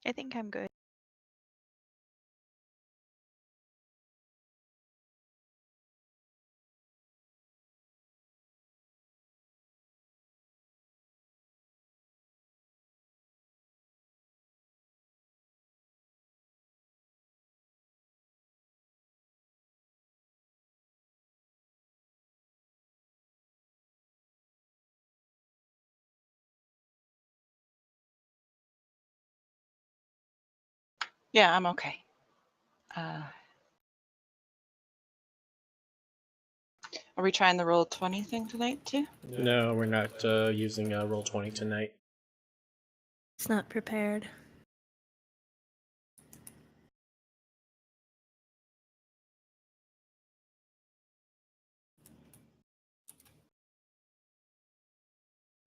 I think I'm good. Yeah, I'm okay. Are we trying the Roll20 thing tonight too? No, we're not using Roll20 tonight. It's not prepared.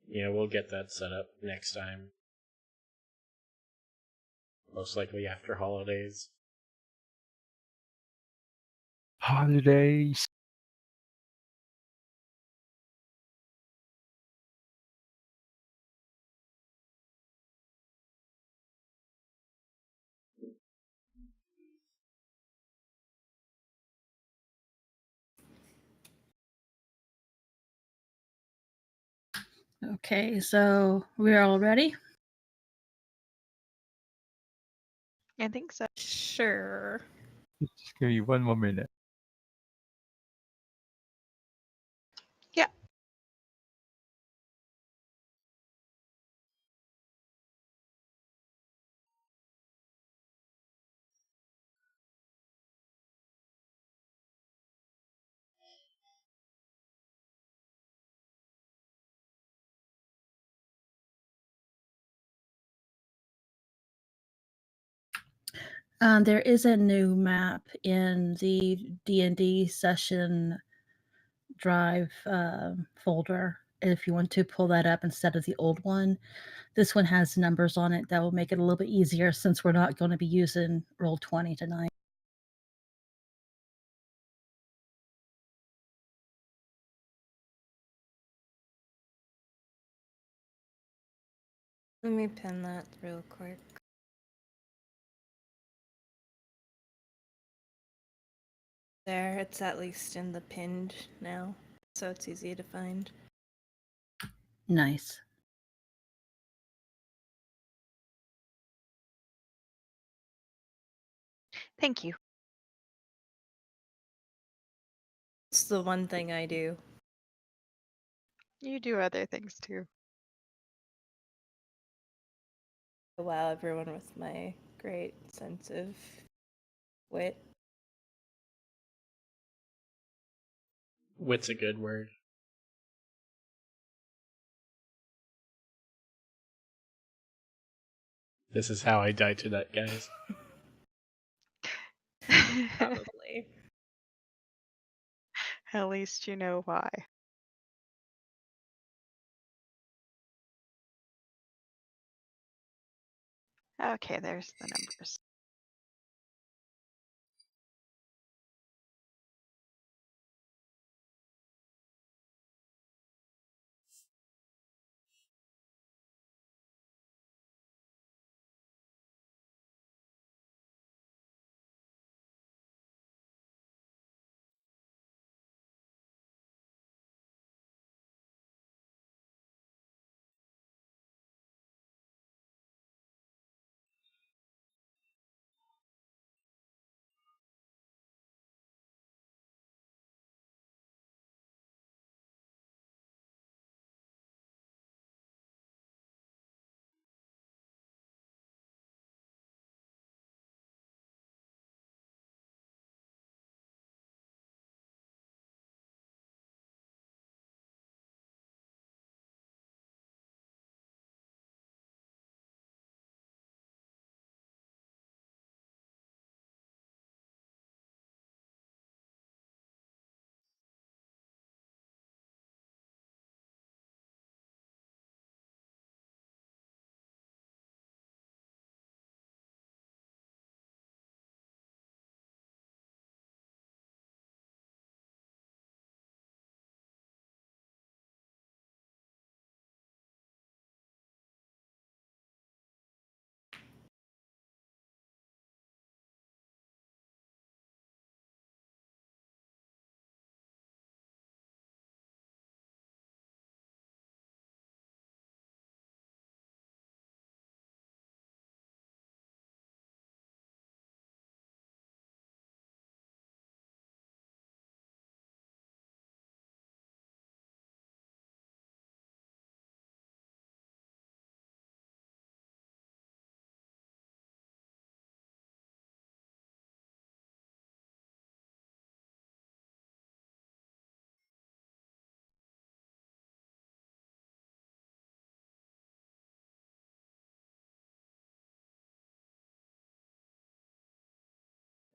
Yeah, we'll get that set up next time. Most likely after holidays. Holidays. Okay, so we're all ready? I think so. Sure. Just give me one more minute. Yeah. There is a new map in the D&D session drive folder. If you want to pull that up instead of the old one, this one has numbers on it that will make it a little bit easier since we're not going to be using Roll20 tonight. Let me pin that real quick. There, it's at least in the pinned now, so it's easy to find. Nice. Thank you. It's the one thing I do. You do other things too. Wow, everyone with my great sense of wit. Wit's a good word. This is how I die tonight, guys. Probably. At least you know why. Okay, there's the numbers.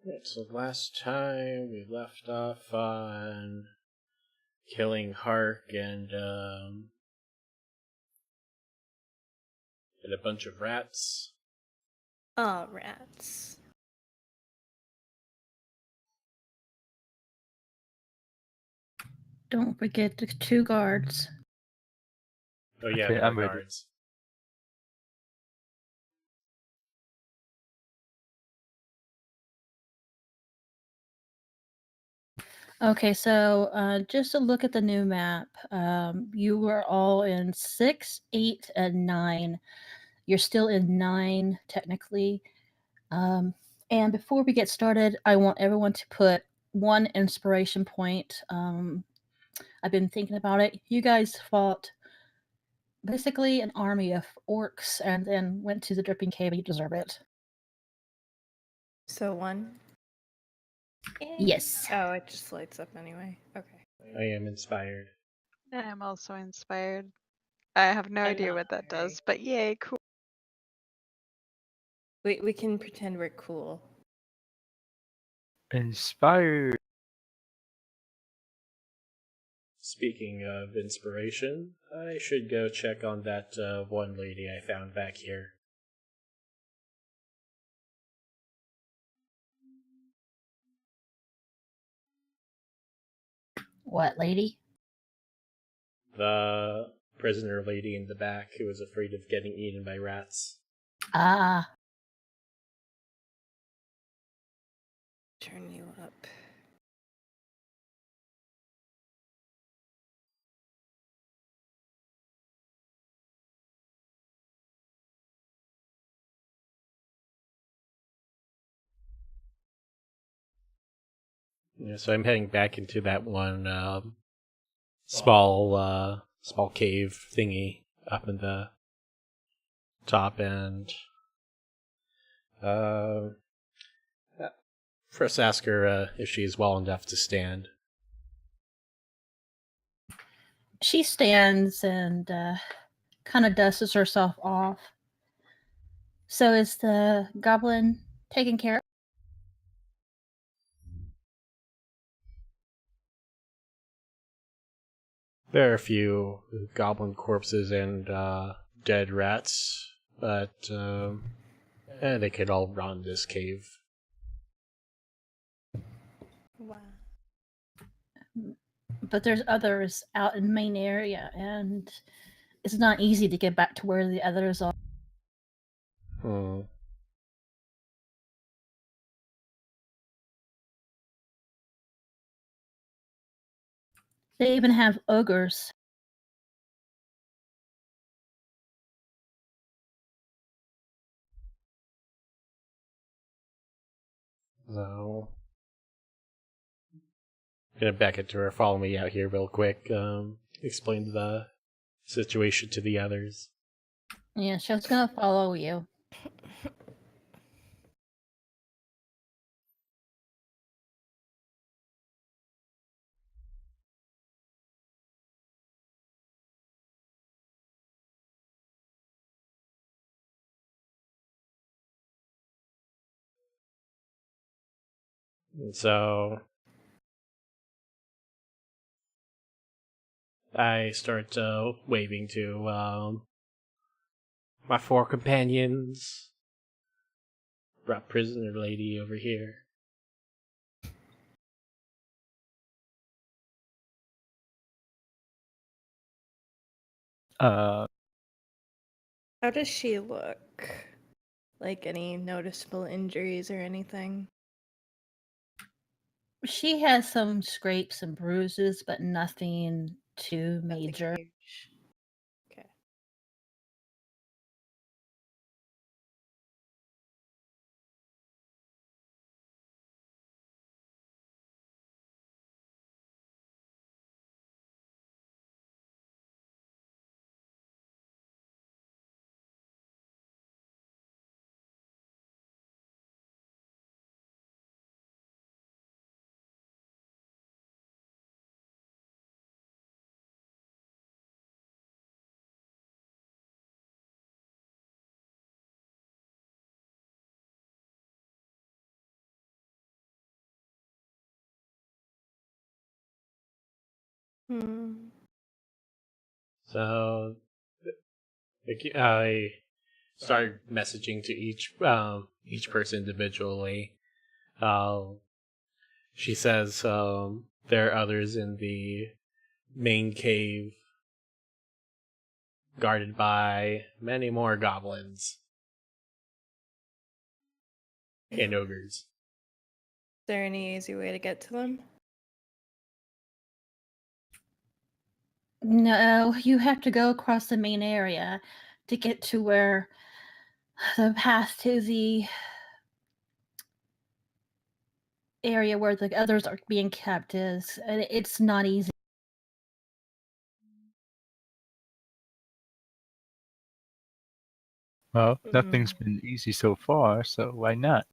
Right, so last time we left off on killing Hark and a bunch of rats. Oh, rats. Don't forget the 2 guards. Oh yeah, Okay, there I'm are ready. guards. Okay, so just to look at the new map, you were all in 6, 8, and 9. You're still in 9, technically. And before we get started, I want everyone to put 1 inspiration point. I've been thinking about it. You guys fought basically an army of orcs and then went to the Dripping Cave. You deserve it. So 1? Yes. Oh, it just lights up anyway. Okay. I am inspired. I'm also inspired. I have no I'm idea not what that very. does, but yay, cool. We can pretend we're cool. Inspired. Speaking of inspiration, I should go check on that one lady I found back here. What, lady? The prisoner lady in the back who was afraid of getting eaten by rats. Ah, Turn you up. Yeah, so I'm heading back into that one small cave thingy up in the top end. First ask her if she's well enough to stand. she stands and kind of dusts herself off. So is the goblin taken care of? There are a few goblin corpses and dead rats, but they could all run this cave. Wow. But there's others out in the main area, and it's not easy to get back to where the others are. Hmm. They even have ogres. So, gonna beckon to her, follow me out here real quick. Explain the situation to the others. Yeah, she's gonna follow you. And so, I start waving to my 4 companions. Brought prisoner lady over here. How does she look? Like any noticeable injuries or anything? She has some scrapes and bruises, but nothing too Nothing major. huge. Okay. Hmm. So I started messaging to each person individually. She says there are others in the main cave guarded by many more goblins and ogres. Is there any easy way to get to them? No, you have to go across the main area to get to where the path to the area where the others are being kept is. And it's not easy. Well, Mm. nothing's been easy so far, so why not?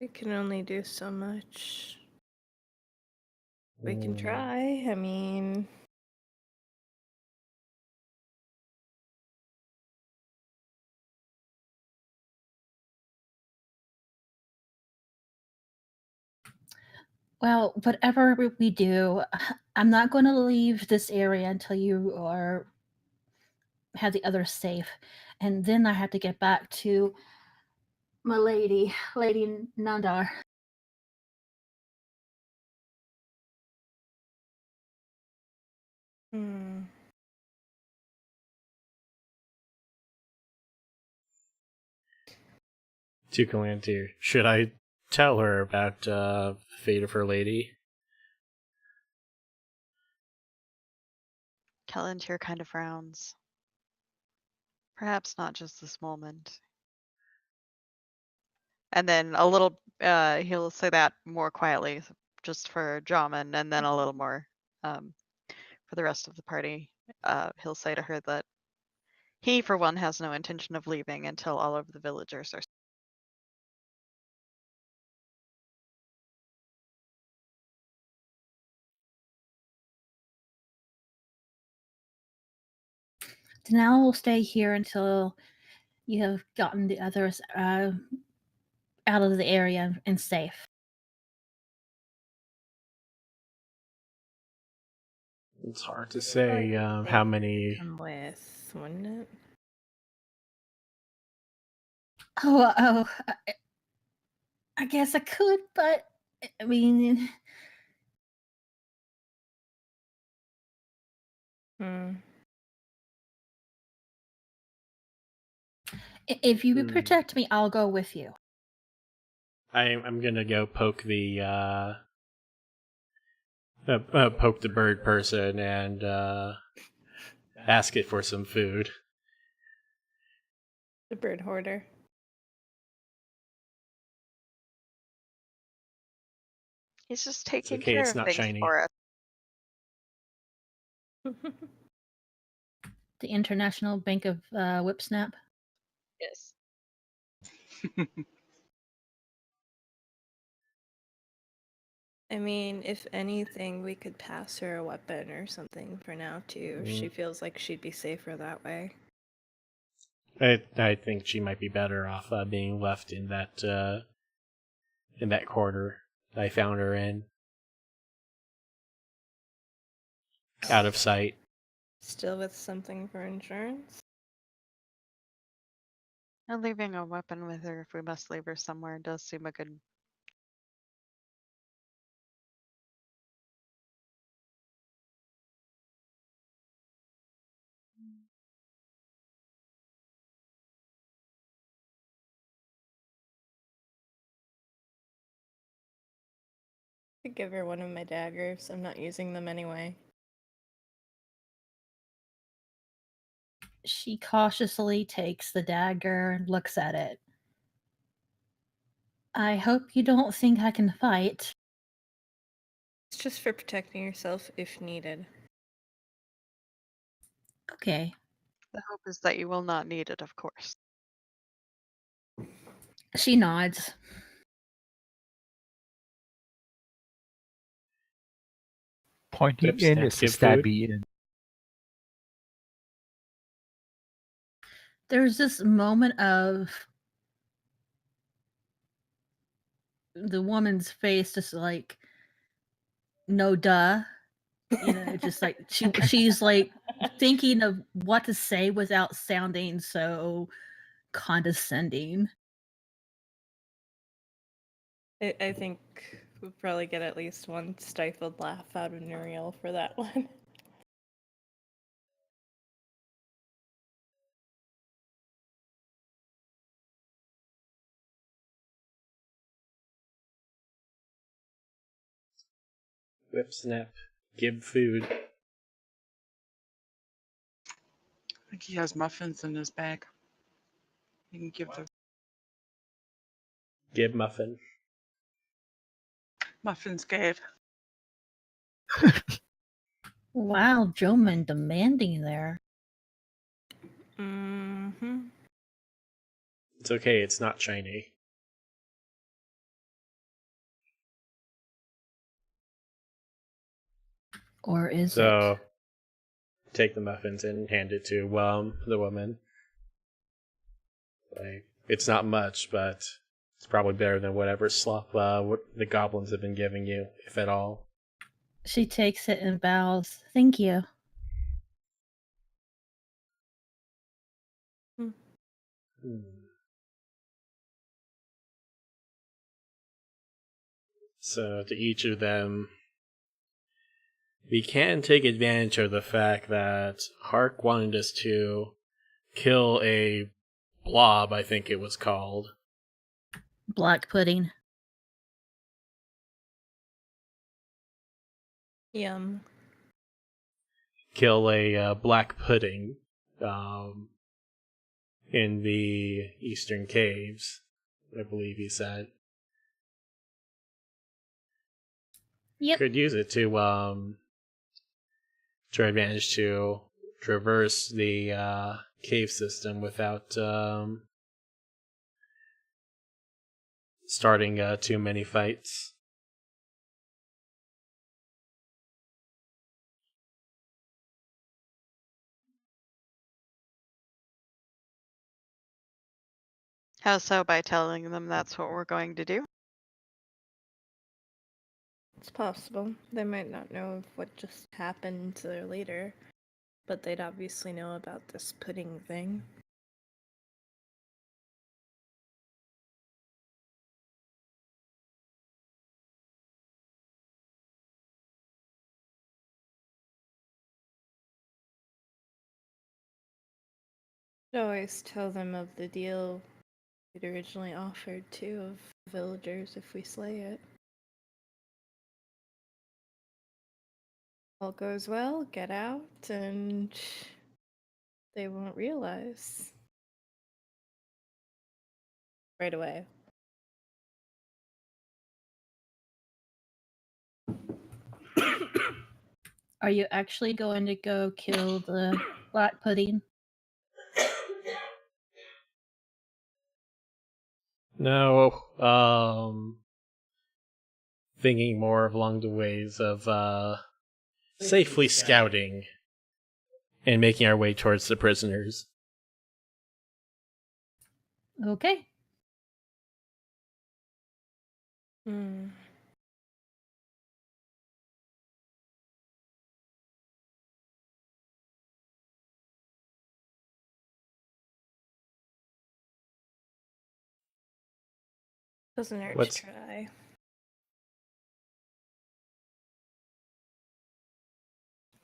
We can only do so much. We can Mm. try. I mean, Well, whatever we do, I'm not going to leave this area until you have the others safe, and then I have to get back to my Lady Nandar. hmm. To Calantir, should I tell her about the fate of her lady? Callantir kind of frowns. Perhaps not just this moment. And then a little, he'll say that more quietly, just for Jamin, and then a little more for the rest of the party. He'll say to her that he, for one, has no intention of leaving until all of the villagers are. Denal will stay here until you have gotten the others out of the area and safe. It's hard to say how They many. come with, wouldn't it? I guess I could, but I mean, Hmm. if you Hmm. protect me, I'll go with you. I'm gonna go poke the poke the bird person and ask it for some food. The bird hoarder. He's just taking okay, care it's of not things shiny. for us. The International Bank of Whipsnap. Yes. I mean, if anything, we could pass her a weapon or something for now too. If she feels like she'd be safer that way. I think she might be better off being left in that corner I found her in, out of sight. Still with something for insurance? And leaving a weapon with her if we must leave her somewhere does seem a good. I could give her one of my daggers. I'm not using them anyway. She cautiously takes the dagger and looks at it. I hope you don't think I can fight. It's just for protecting yourself if needed. Okay. The hope is that you will not need it, of course. She nods. Pointy Yep, in snap, is a give food. stabby in. There's this moment of the woman's face just like, no duh. You know, just like she's like thinking of what to say without sounding so condescending. I think we'll probably get at least one stifled laugh out of Nuriel for that one. Whip snap. Give food. I think he has muffins in his bag. You can give the Give muffin. muffins gave. Wow, Joman demanding there. Mm-hmm. It's okay, it's not shiny. Or is So, it? take the muffins and hand it to the woman. Like, it's not much, but it's probably better than whatever slop what the goblins have been giving you, if at all. She takes it and bows. Thank you. So, to each of them, we can take advantage of the fact that Hark wanted us to kill a blob, I think it was called. Black pudding. Yum. Kill a black pudding in the Eastern Caves, I believe he said. Yep. Could use it to our advantage to traverse the cave system without starting too many fights. How so? By telling them that's what we're going to do? It's possible. They might not know of what just happened to their leader, but they'd obviously know about this pudding thing. I'd always tell them of the deal we'd originally offered too of villagers if we slay it. All goes well, get out, and they won't realize right away. Are you actually going to go kill the black pudding? No, thinking more along the ways of safely scouting and making our way towards the prisoners. Okay. Hmm. Doesn't hurt What's- to try.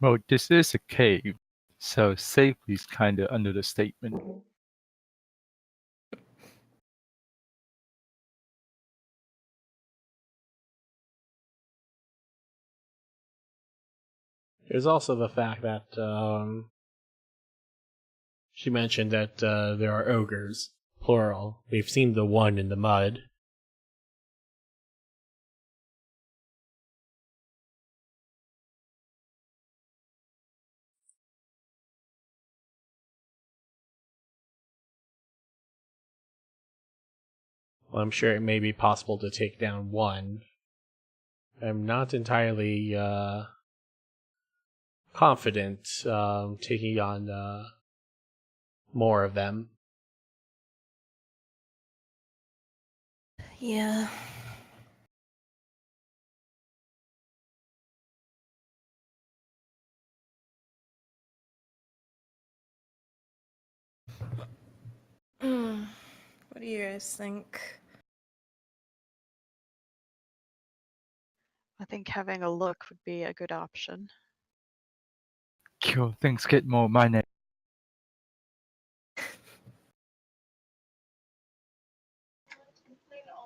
Well, this is a cave, so safely's kind of under the statement. There's also the fact that she mentioned that there are ogres, plural. We've seen the one in the mud. Well, I'm sure it may be possible to take down one. I'm not entirely confident taking on more of them. Yeah. What do you guys think? I think having a look would be a good option. Cool. Things get more my name.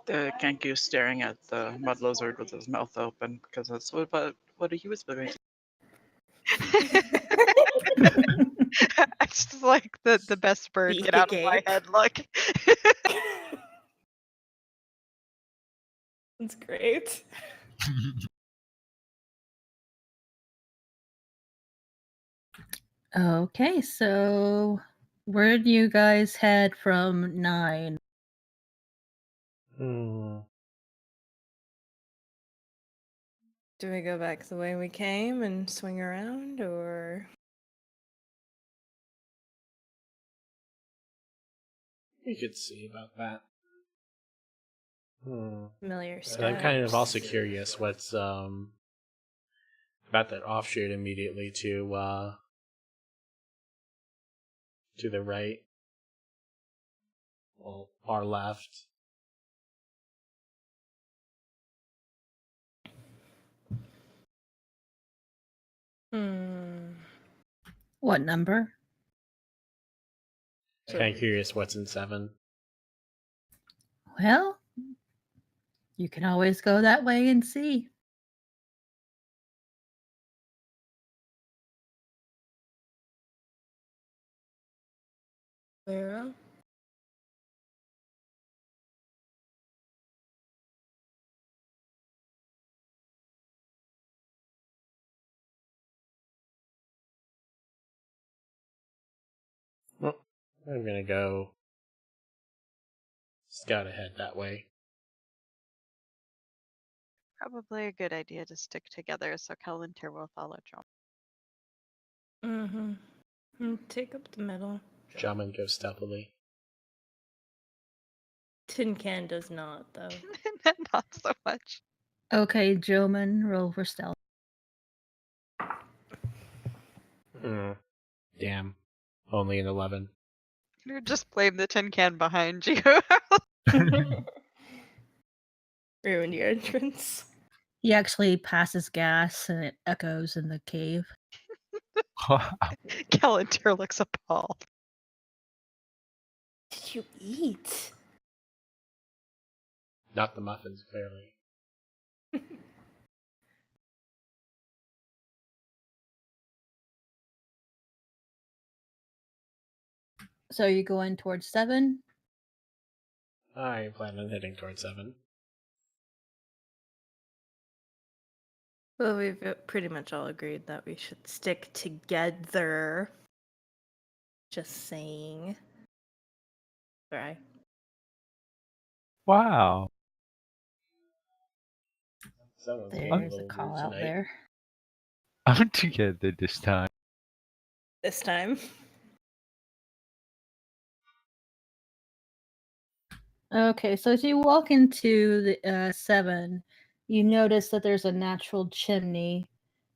The Genku's staring at the mud lizard with his mouth open because that's what he was doing. I just like the best bird Beak get out of my agape. head look. That's great. Okay, so where do you guys head from 9? Hmm. Do we go back the way we came and swing around, or We could see about that. familiar And I'm kind of steps? also curious what's about that offshoot immediately to the right. Well, our left. What number? Kind of curious what's in 7. Well, you can always go that way and see. Vera? Well, I'm gonna go scout ahead that way. Probably a good idea to stick together so Kalantir will follow John. Take up the middle. Jamin goes stealthily. Tin Can does not, though. Not so much. Okay, Joman, roll for stealth. Damn. Only an 11. You just blame the tin can behind you. Ruined your entrance. He actually passes gas and it echoes in the cave. Kalantir looks appalled. Did you eat? Not the muffins, clearly. So are you going towards 7? I plan on heading towards 7. Well, we've pretty much all agreed that we should stick together. Just saying. Right. Wow. Someone's getting There's a little call rude out tonight. there. I'm together this time. This time. Okay, so as you walk into the 7, you notice that there's a natural chimney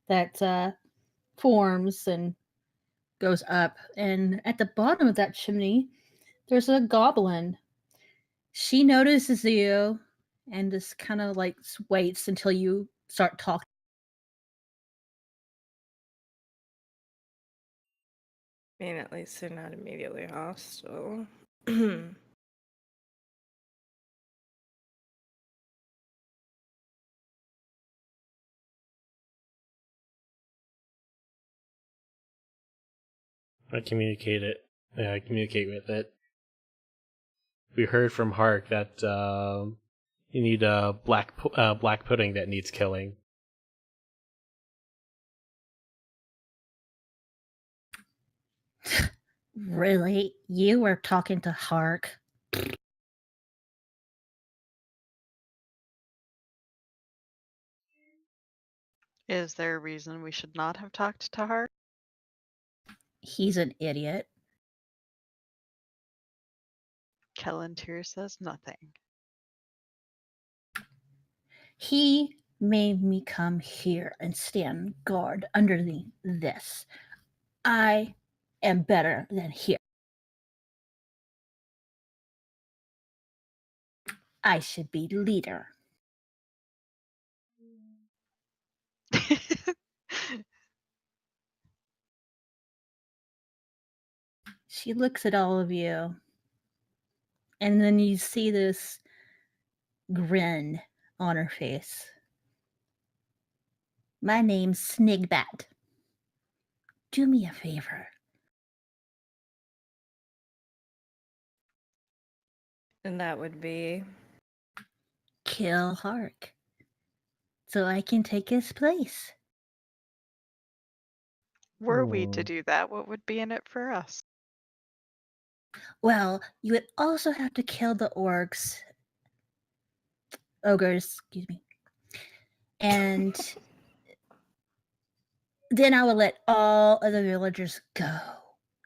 that forms and goes up. And at the bottom of that chimney, there's a goblin. She notices you and just kind of like waits until you start talking. I mean, at least they're not immediately hostile. I communicate with it. We heard from Hark that you need a black pudding that needs killing. Really? You were talking to Hark? Is there a reason we should not have talked to her? He's an idiot. Kalantir says nothing. He made me come here and stand guard underneath this. I am better than here. I should be leader. She looks at all of you, and then you see this grin on her face. My name's Snigbat. Do me a favor. And that would be. Kill Hark, so I can take his place. Were we to Oh. do that, what would be in it for us? Well, you would also have to kill the ogres, excuse me. And then I would let all of the villagers go.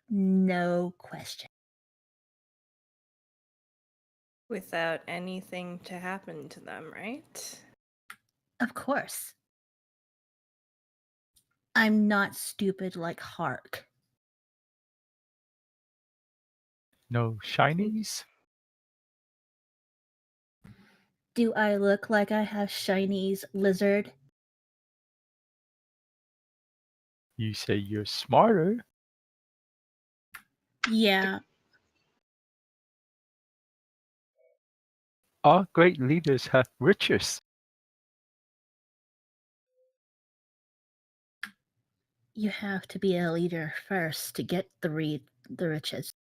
No question. Without anything to happen to them, right? Of course. I'm not stupid like Hark. No shinies? Do I look like I have shinies, lizard? You say you're smarter. Yeah, All great leaders have riches. you have to be a leader first to get the riches.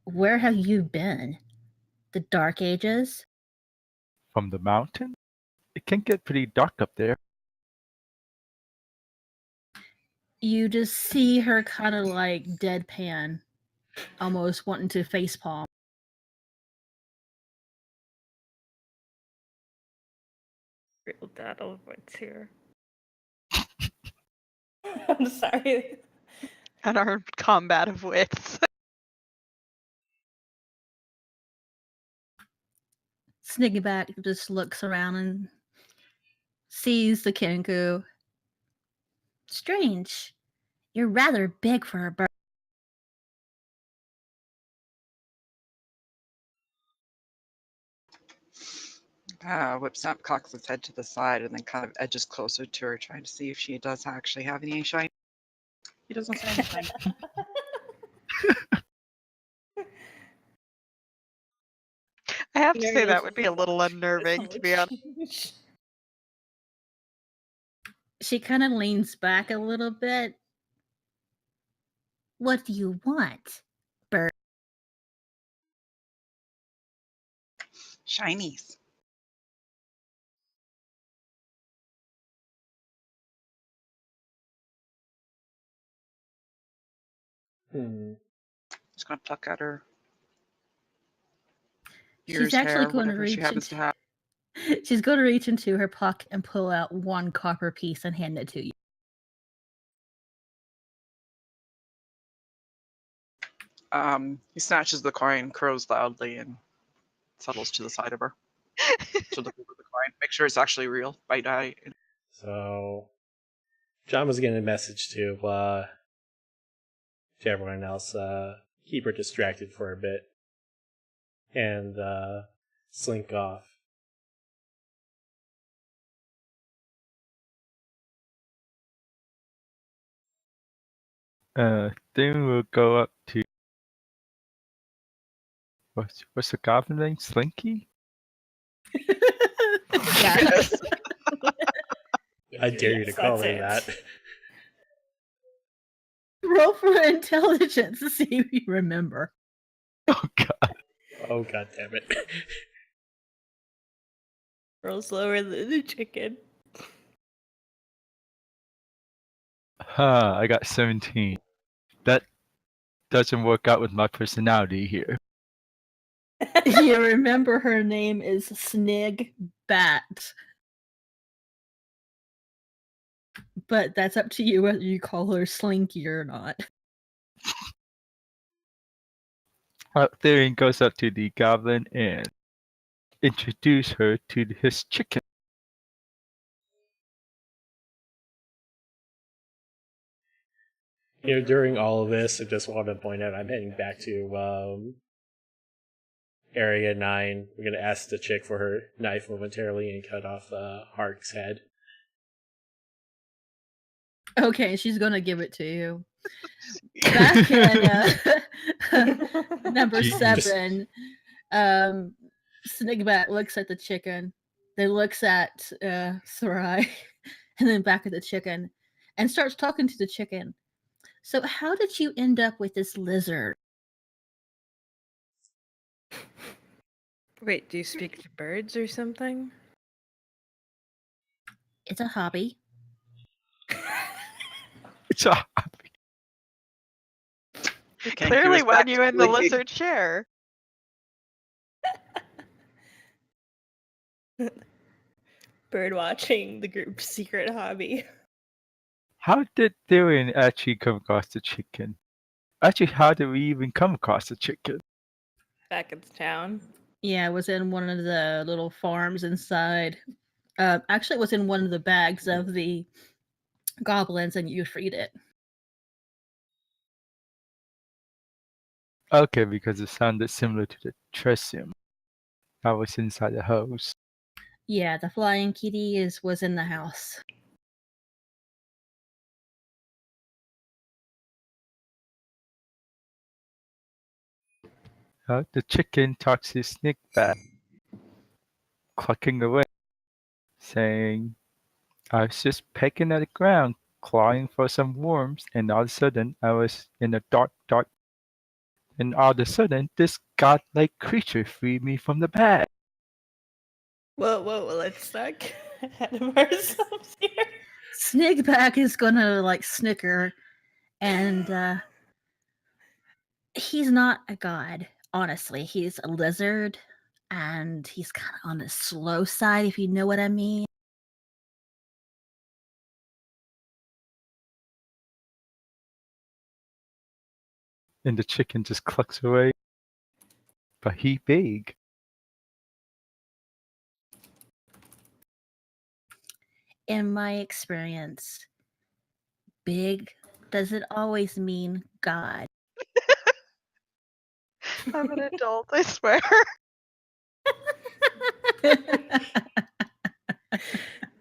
Where have you been? The Dark Ages? From the mountain? It can get pretty dark up there. You just see her kind of like deadpan, almost wanting to facepalm. Real battle of wits here. I'm sorry. Unarmed combat of wits. Sniggyback just looks around and sees the Kenku. Strange. You're rather big for a bird. Whipsnap cocks its head to the side and then kind of edges closer to her, trying to see if she does actually have any shine. He doesn't say anything. I have to say that would be a little unnerving, to be honest. She kind of leans back a little bit. What do you want, bird? Shinies. Just gonna pluck at her ears, She's actually hair, going to whatever she reach happens to have. She's going to reach into her puck and pull out one copper piece and hand it to you. He snatches the coin, crows loudly, and settles to the side of her. To look over the coin, make sure it's actually real. Bite eye. So, John was getting a message to everyone else, keep her distracted for a bit, and slink off. Then we'll go up to what's the goblin name? Slinky? Yes. I dare you to call her that. Roll for intelligence to see if you remember. Oh god. Oh god damn it. Rolls lower than the chicken. I got 17. That doesn't work out with my personality here. You remember her name is Snigbat. But that's up to you whether you call her Slinky or not. Therian goes up to the goblin and introduce her to his chicken. During all of this, I just want to point out I'm heading back to Area 9. We're going to ask the chick for her knife momentarily and cut off Hark's head. Okay, she's gonna give it to you. Back in number Jeez. 7, Snigbat looks at the chicken, then looks at Sarai, and then back at the chicken, and starts talking to the chicken. So, how did you end up with this lizard? Wait, do you speak to birds or something? It's a hobby. It's a It Kenku clearly is when back you to in the licking. lizard chair. Bird watching, the group's secret hobby. How did Dylan actually come across the chicken? Actually, how did we even come across the chicken? Back at the town. Yeah, it was in one of the little farms inside. Actually, it was in one of the bags of the goblins, and you freed it. Okay, because it sounded similar to the Tresium that was inside the house. Yeah, the flying kitty was in the house. The chicken talks his sneak back, clucking away, saying, I was just pecking at the ground, clawing for some worms, and all of a sudden I was in a dark, and all of a sudden this godlike creature freed me from the bag. Whoa, let's not get ahead of ourselves here. Snigback is gonna like snicker, and he's not a god. Honestly, he's a lizard, and he's kind of on the slow side, if you know what I mean. And the chicken just clucks away. But he big. In my experience, big doesn't always mean god. I'm an adult, I swear.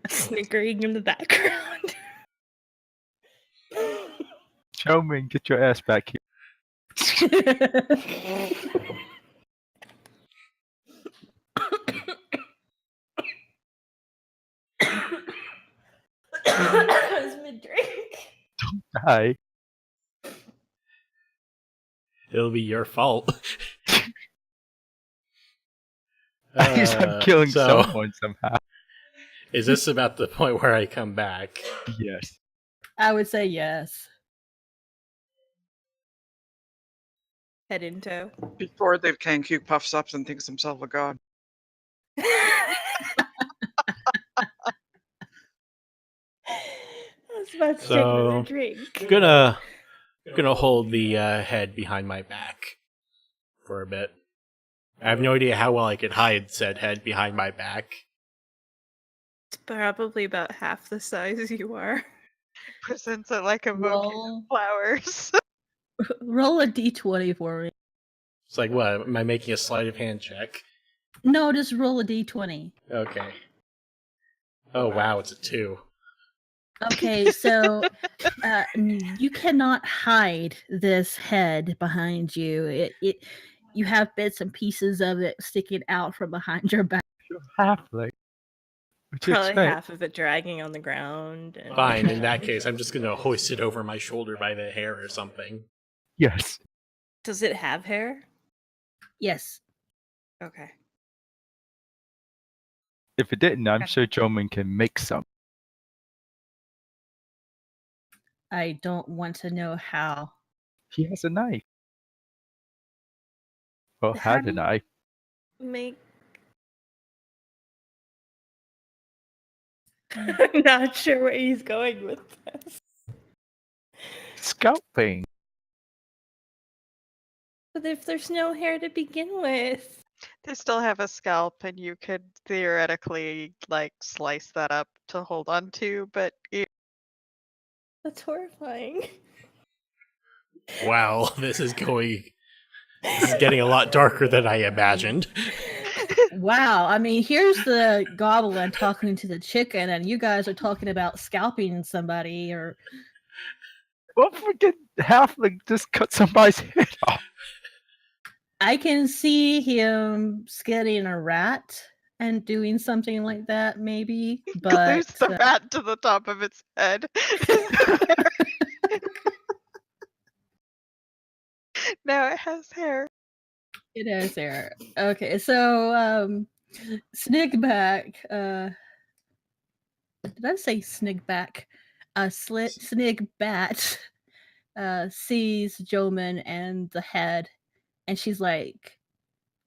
Snickering in the background. Showman, get your ass back here. I was mid-drink. Hi. It'll be your fault. I guess I'm killing so, someone somehow. Is this about the point where I come back? Yes. I would say yes. Head in tow. Before Dave Kenku puffs up and thinks himself a god. I was about to take So, another drink. gonna hold the head behind my back for a bit. I have no idea how well I could hide said head behind my back. It's probably about half the size you are. Presents it like a bouquet Roll, of flowers. roll a d20 for me. It's like, what? Am I making a sleight of hand check? No, just roll a d20. Okay. Oh, wow, it's a 2. Okay, so you cannot hide this head behind you. You have bits and pieces of it sticking out from behind your back. You're halfling. What you Probably expect? half of it dragging on the ground. And Fine, in that case, I'm just gonna hoist it over my shoulder by the hair or something. Yes. Does it have hair? Yes. Okay. If it didn't, I'm sure Joman can make some. I don't want to know how. He has a knife. Well, How had do a you- knife. Make. I'm not sure where he's going with this. Scalping. But if there's no hair to begin with, They still have a scalp, and you could theoretically like slice that up to hold on to, but that's horrifying. Wow, this is going This is getting a lot darker than I imagined. Wow, I mean, here's the goblin talking to the chicken, and you guys are talking about scalping somebody, or Don't forget, halfling just cut somebody's head off. I can see him skinning a rat and doing something like that, maybe. But Glues the rat to the top of its head. Now it has hair. it is there. Okay, so Snigback. Did I say Snigback? Snigbat sees Joman and the head, and she's like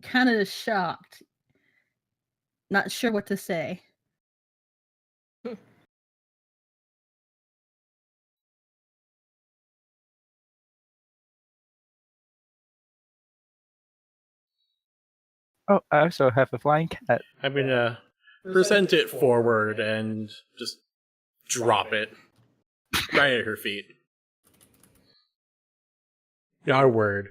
kind of shocked, not sure what to say. Oh, I also have a flying cat. I'm gonna present it forward and just drop it right at her feet. Not a word.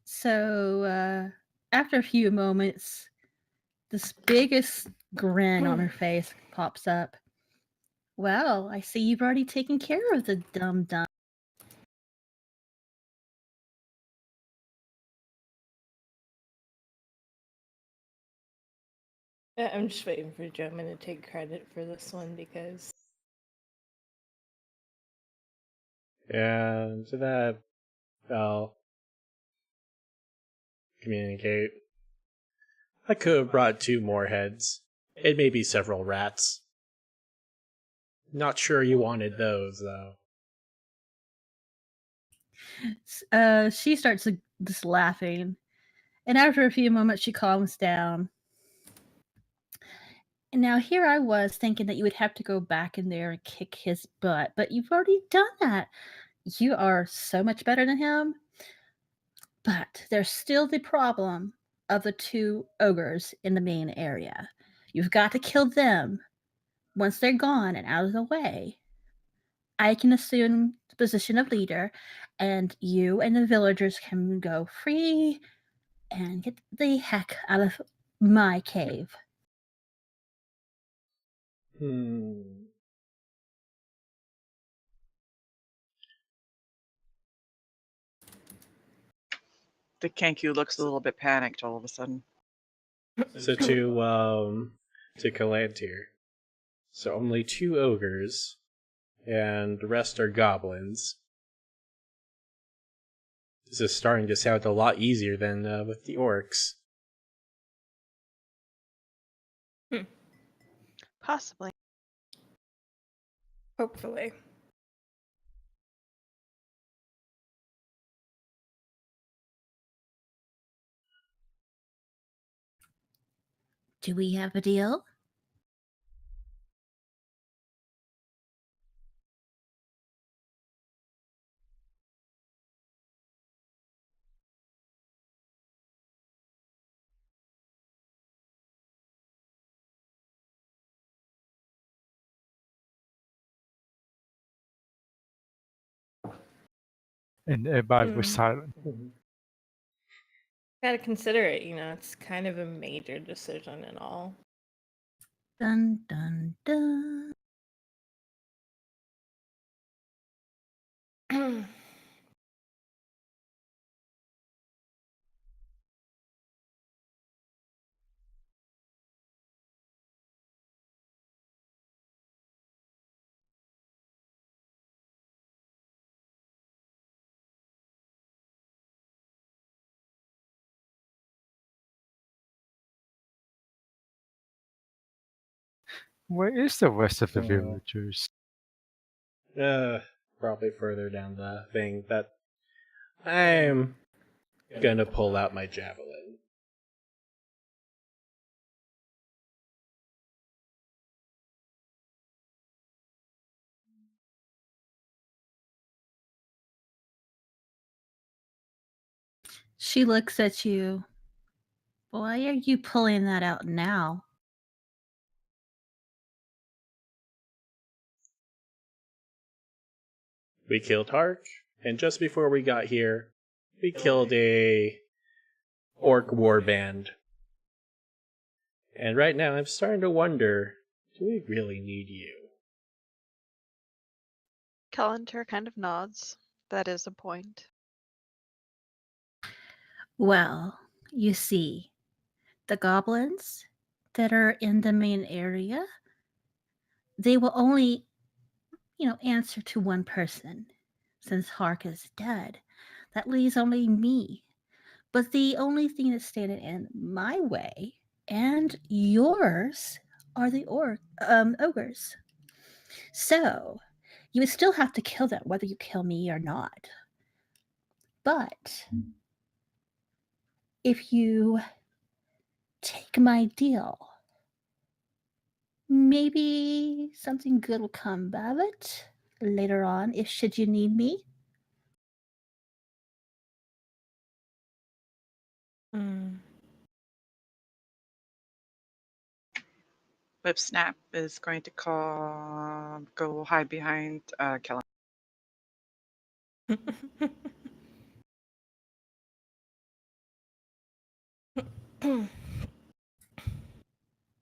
So after a few moments, this biggest grin on her face pops up. Well, I see you've already taken care of the dumb. I'm just waiting for Joman to take credit for this one because And to that, I'll communicate. I could have brought 2 more heads. It may be several rats. Not sure you wanted those, though. She starts just laughing, and after a few moments, she calms down. And now here I was thinking that you would have to go back in there and kick his butt, but you've already done that. You are so much better than him. But there's still the problem of the 2 ogres in the main area. You've got to kill them. Once they're gone and out of the way, I can assume the position of leader, and you and the villagers can go free and get the heck out of my cave. The Kenku looks a little bit panicked all of a sudden. So to Calantir. So only 2 ogres, and the rest are goblins. This is starting to sound a lot easier than with the orcs. Possibly. hopefully. Do we have a deal? And everybody was silent. Gotta consider it, it's kind of a major decision and all. Dun dun dun. Where is the rest of the villagers? Probably further down the thing that I'm gonna pull out my javelin. She looks at you. Why are you pulling that out now? We killed Hark, and just before we got here, we killed a orc warband. And right now I'm starting to wonder, do we really need you? Callantor kind of nods. That is a point. Well, you see, the goblins that are in the main area, they will only, answer to one person. Since Hark is dead, that leaves only me. But the only thing that's standing in my way and yours are the ogres. So you would still have to kill them, whether you kill me or not. But if you take my deal, maybe something good will come of it later on, if should you need me. Whipsnap is going to go hide behind Kellen.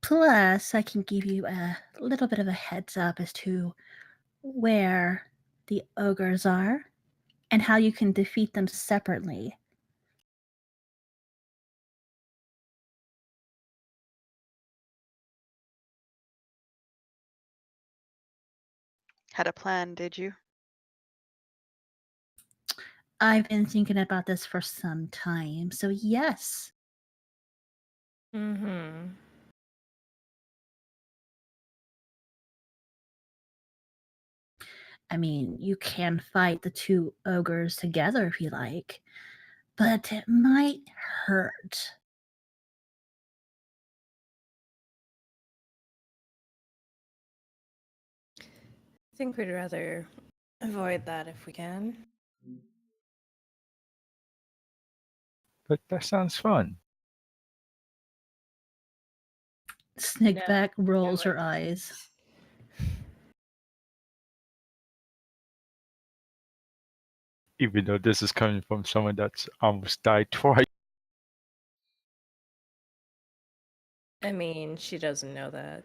Plus, I can give you a little bit of a heads up as to where the ogres are and how you can defeat them separately. Had a plan, did you? I've been thinking about this for some time, so yes. Mm-hmm. I mean, you can fight the two ogres together if you like, but it might hurt. I think we'd rather avoid that if we can. But that sounds fun. Snigback rolls her eyes. Even though this is coming from someone that's almost died twice. I mean, she doesn't know that.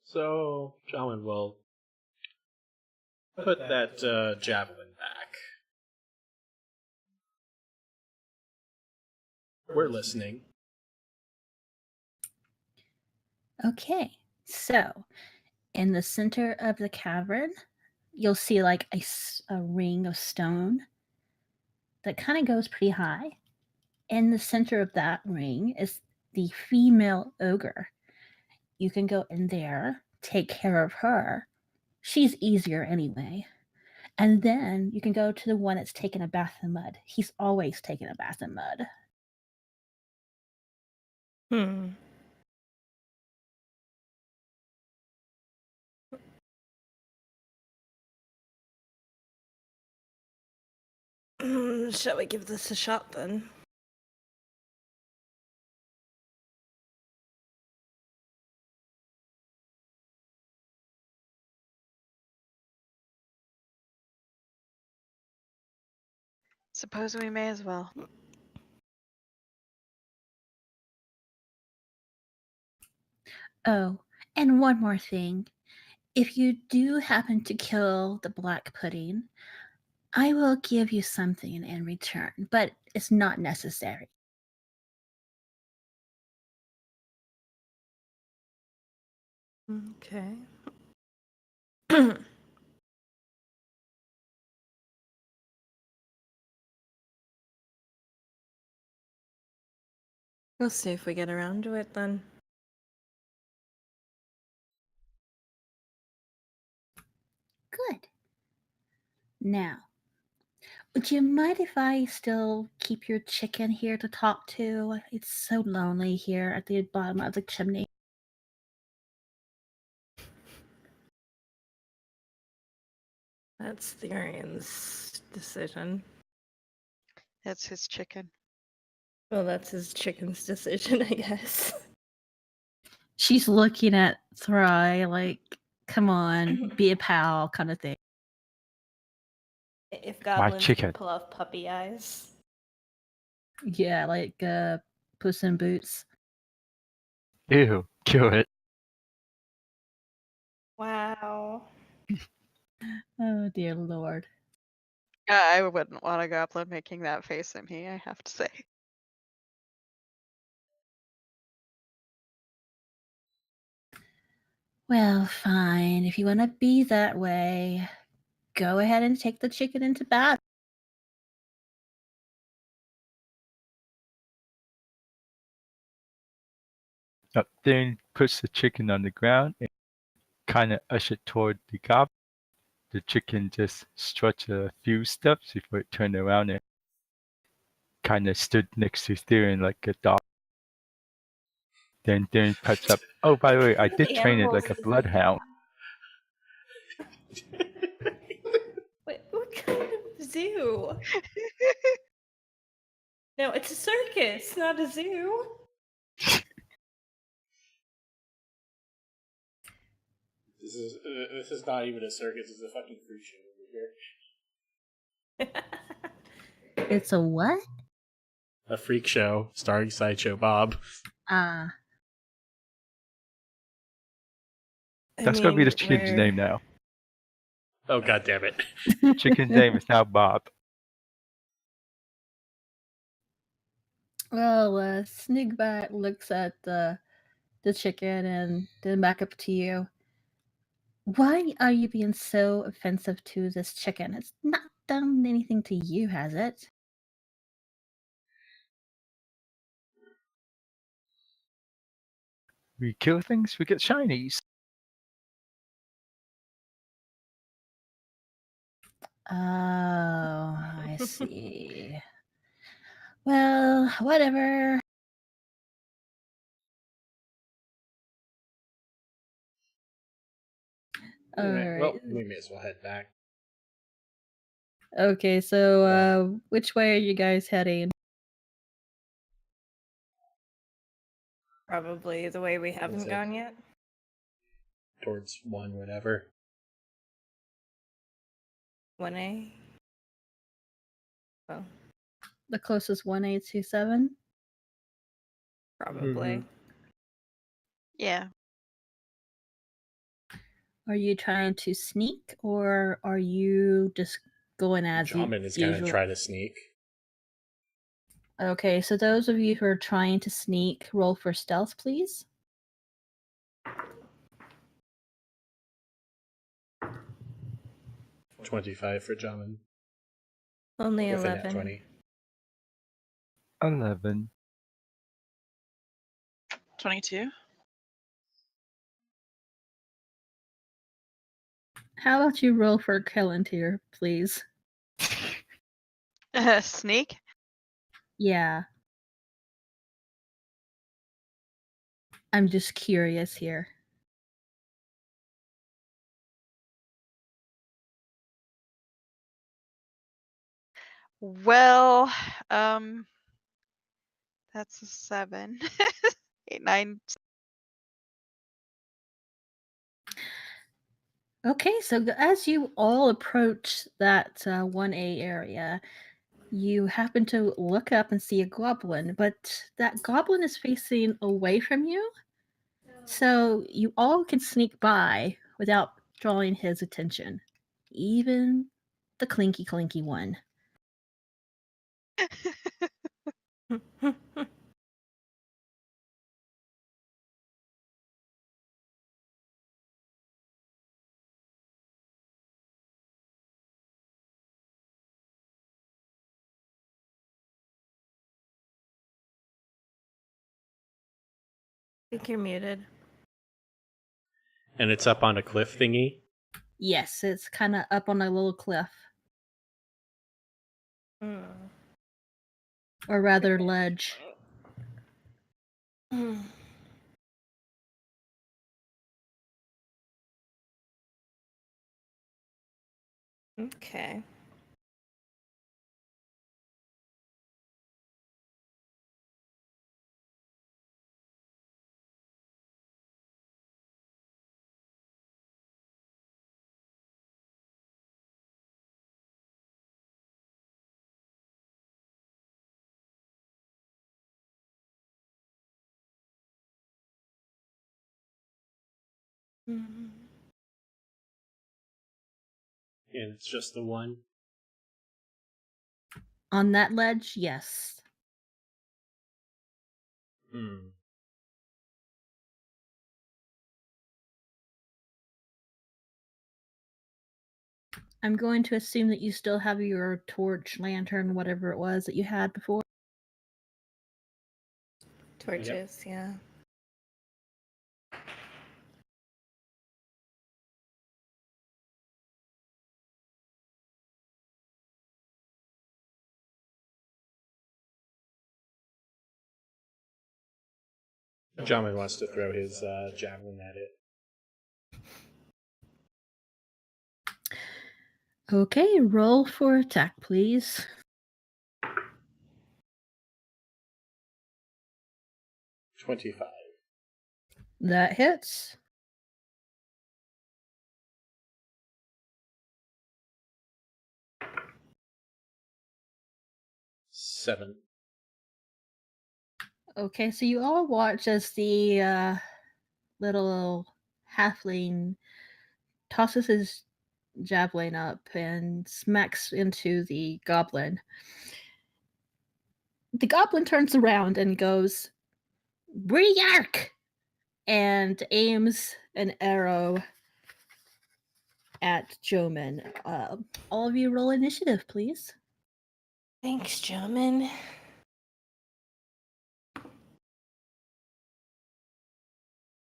So, Shaman will put that javelin back. We're listening. Okay, so in the center of the cavern, you'll see like a ring of stone that kind of goes pretty high. In the center of that ring is the female ogre. You can go in there, take care of her. She's easier anyway. And then you can go to the one that's taken a bath in mud. He's always taken a bath in mud. Shall we give this a shot then? Suppose we may as well. Oh, and one more thing. If you do happen to kill the black pudding, I will give you something in return, but it's not necessary. Okay. We'll see if we get around to it then. Good. Now, would you mind if I still keep your chicken here to talk to? It's so lonely here at the bottom of the chimney. That's Therian's decision. That's his chicken. Well, that's his chicken's decision, I guess. She's looking at Thry like, come on, be a pal kind of thing. If goblins chicken. can pull off puppy eyes. Yeah, like Puss in Boots. Ew, kill it. Wow. Oh dear lord. I wouldn't want a goblin making that face at me, I have to say. Well, fine. If you want to be that way, go ahead and take the chicken into battle. Then puts the chicken on the ground and kind of usher toward the goblin. The chicken just struts a few steps before it turned around and kind of stood next to Theron like a dog. Then Theron pets up. Oh, by the way, I did train it like a bloodhound. Wait, what kind of zoo? No, it's a circus, not a zoo. This is not even a circus. It's a fucking freak show over here. It's a what? A freak show starring Sideshow Bob. Ah. That's gonna be the chicken's name now. Oh, god damn it. Chicken's name is now Bob. Well, Snigbat looks at the chicken and then back up to you. Why are you being so offensive to this chicken? It's not done anything to you, has it? We kill things, we get shinies. Oh, I see. Well, whatever. Well, Alright. we may as well head back. Okay, so which way are you guys heading? Probably the way we haven't it? gone yet. Towards 1 whatever. 1A. Oh, The closest 1827? probably. Mhm. Yeah. Are you trying to sneak or are you just going as Jamin is gonna usual? try to sneak. Okay, so those of you who are trying to sneak, roll for stealth, please. $25 for Jamin. Only With a net 11. 20. 11. 22. How about you roll for Kellantir, please? Sneak? Yeah. I'm just curious here. Well, that's a 7. 8, 9. Okay, so as you all approach that 1A area, you happen to look up and see a goblin, but that goblin is facing away from you. So you all can sneak by without drawing his attention. Even the clinky one. I think you're muted. And it's up on a cliff thingy. Yes, it's kind of up on a little cliff, Hmm. or rather ledge. Hmm. Okay. Mhm. And it's just the one. On that ledge, yes. Hmm. I'm going to assume that you still have your torch, lantern, whatever it was that you had before. Torches, yeah. Jamin wants to throw his javelin at it. Okay, roll for attack, please. 25. That hits. Seven. Okay, so you all watch as the little halfling tosses his javelin up and smacks into the goblin. The goblin turns around and goes, "Briark!" and aims an arrow at Joman. All of you roll initiative, please. Thanks, Joman.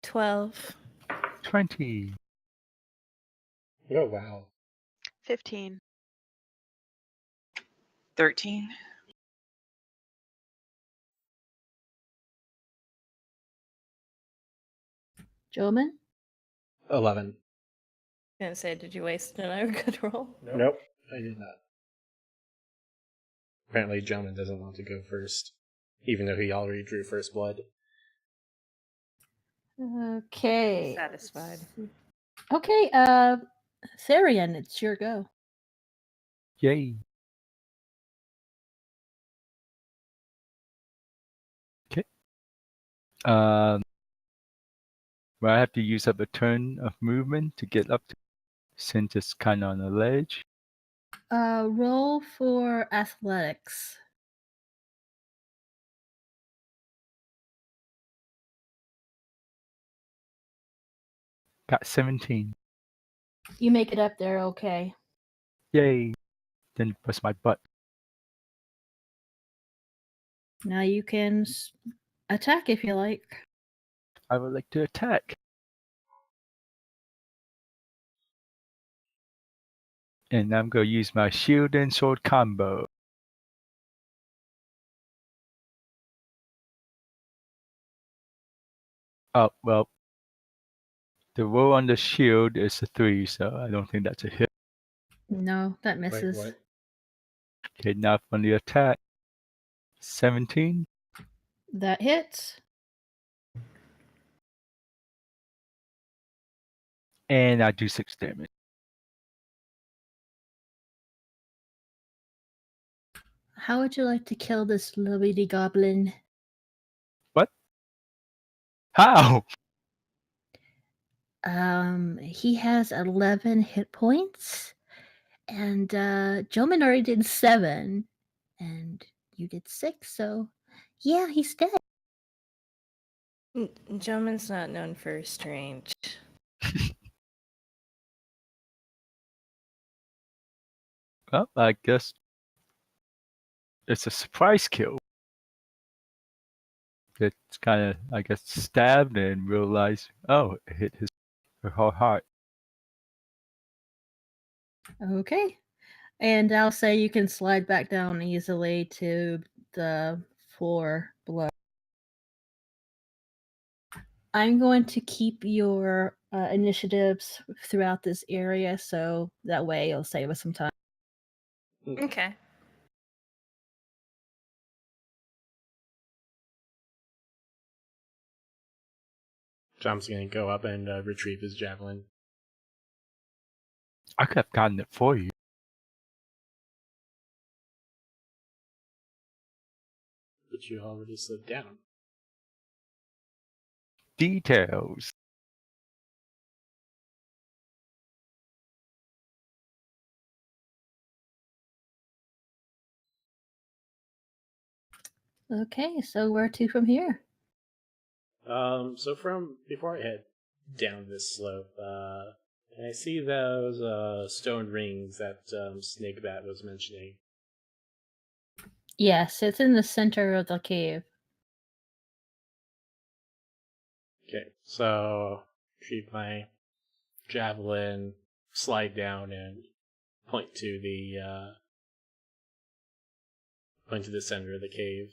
$12. 20. Oh, wow. 15. 13. Joman? 11. Gonna say, did you waste another good roll? Nope, I did not. Apparently, Jamin doesn't want to go first, even though he already drew first blood. Okay. Satisfied. Okay, Therian, it's your go. Yay. Okay. Well, I have to use up a turn of movement to get up to, since it's kind of on the ledge. Roll for athletics. Got 17. You make it up there, okay. Yay. Then press my butt. Now you can attack if you like. I would like to attack. And I'm going to use my shield and sword combo. Oh, well. The roll on the shield is a 3, so I don't think that's a hit. No, that Wait, misses. what? Okay, now for the attack. 17. That hits. And I do 6 damage. How would you like to kill this little goblin? What? How? He has 11 hit points, and Joman already did 7, and you did 6, so yeah, he's dead. Joman's not known for strange. Well, I guess it's a surprise kill. It's kind of, I guess, stabbed and realized, oh, it hit her whole heart. Okay. And I'll say you can slide back down easily to the floor below. I'm going to keep your initiatives throughout this area, so that way you'll save us some time. Okay. Jamin's going to go up and retrieve his javelin. I could have gotten it for you. But you already slid down. Details. Okay, so where to from here? So from before I head down this slope, can I see those stone rings that Snakebat was mentioning? Yes, it's in the center of the cave. Okay, so shoot my javelin, slide down, and point to the center of the cave.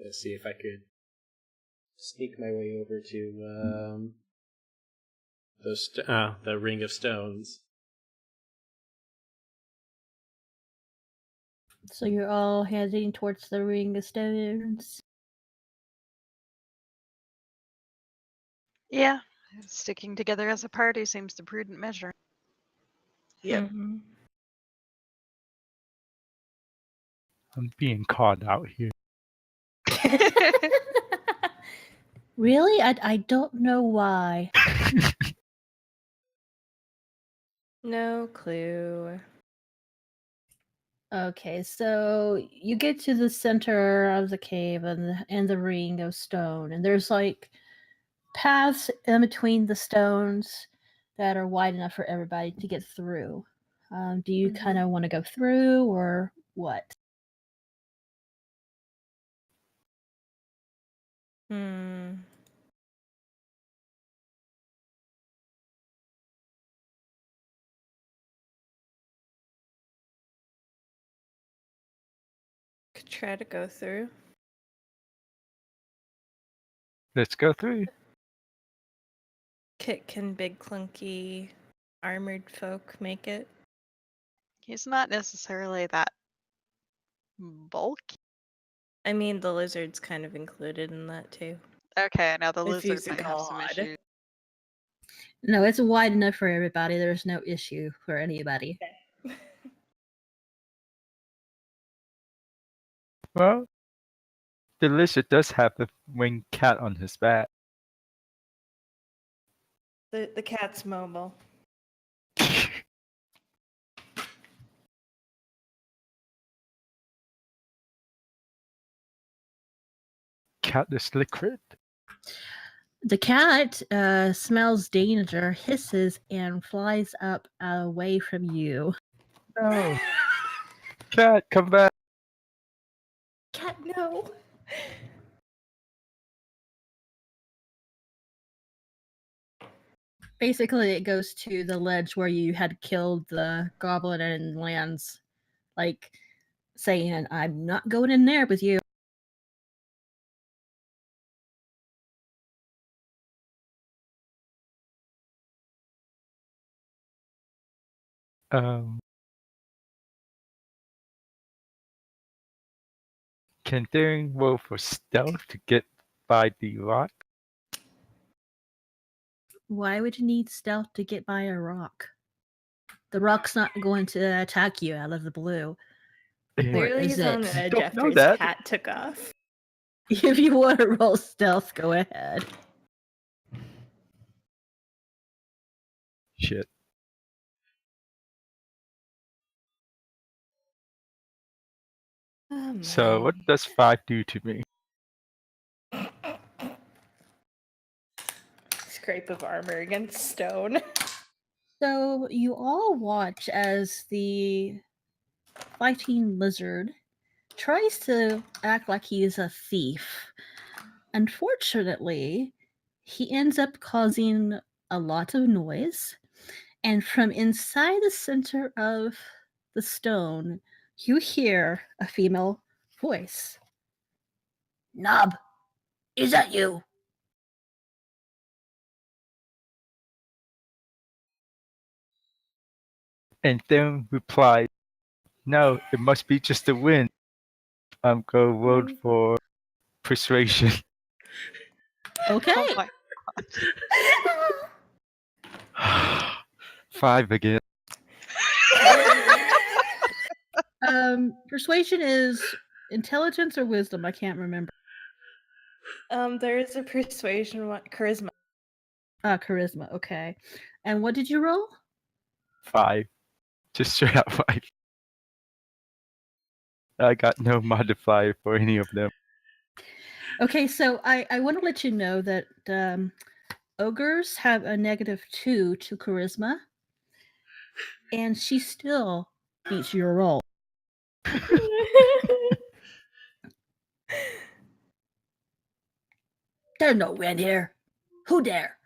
Let's see if I could sneak my way over to the ring of stones. So you're all heading towards the ring of stones. Yeah, sticking together as a party seems the prudent measure. Yep. Mhm. I'm being caught out here. Really? I don't know why. No clue. Okay, so you get to the center of the cave and the ring of stone, and there's like paths in between the stones that are wide enough for everybody to get through. Do you kind of want to go through or what? Hmm. Could try to go through. Let's go through. Can big clunky armored folk make it? He's not necessarily that bulky. I mean, the lizard's kind of included in that too. Okay, now the If lizard he's a might have some god. issues. No, it's wide enough for everybody. There's no issue for anybody. Well, the lizard does have a winged cat on his back. The cat's mobile. Cat is liquid. The cat smells danger, hisses, and flies up away from you. No. Cat, come back. Cat, no. Basically, it goes to the ledge where you had killed the goblin and lands, like saying, "I'm not going in there with you." Can Daring roll for stealth to get by the rock? Why would you need stealth to get by a rock? The rock's not going to attack you out of the blue. Clearly, is he's on it? the edge Don't know after his that. cat took off. If you want to roll stealth, go ahead. Shit. Oh, So what man. does 5 do to me? Scrape of armor against stone. So you all watch as the fighting lizard tries to act like he is a thief. Unfortunately, he ends up causing a lot of noise, and from inside the center of the stone, you hear a female voice. "Nob, is that you?" And then replied, "No, it must be just the wind." I'm going to roll for persuasion. Okay. Oh my 5 again. Persuasion is intelligence or wisdom? I can't remember. There is a persuasion one, charisma. Charisma. Okay. And what did you roll? 5. Just straight up 5. I got no modifier for any of them. Okay, so I want to let you know that ogres have a -2 to charisma, and she still beats your roll. There's no win here. Who dare?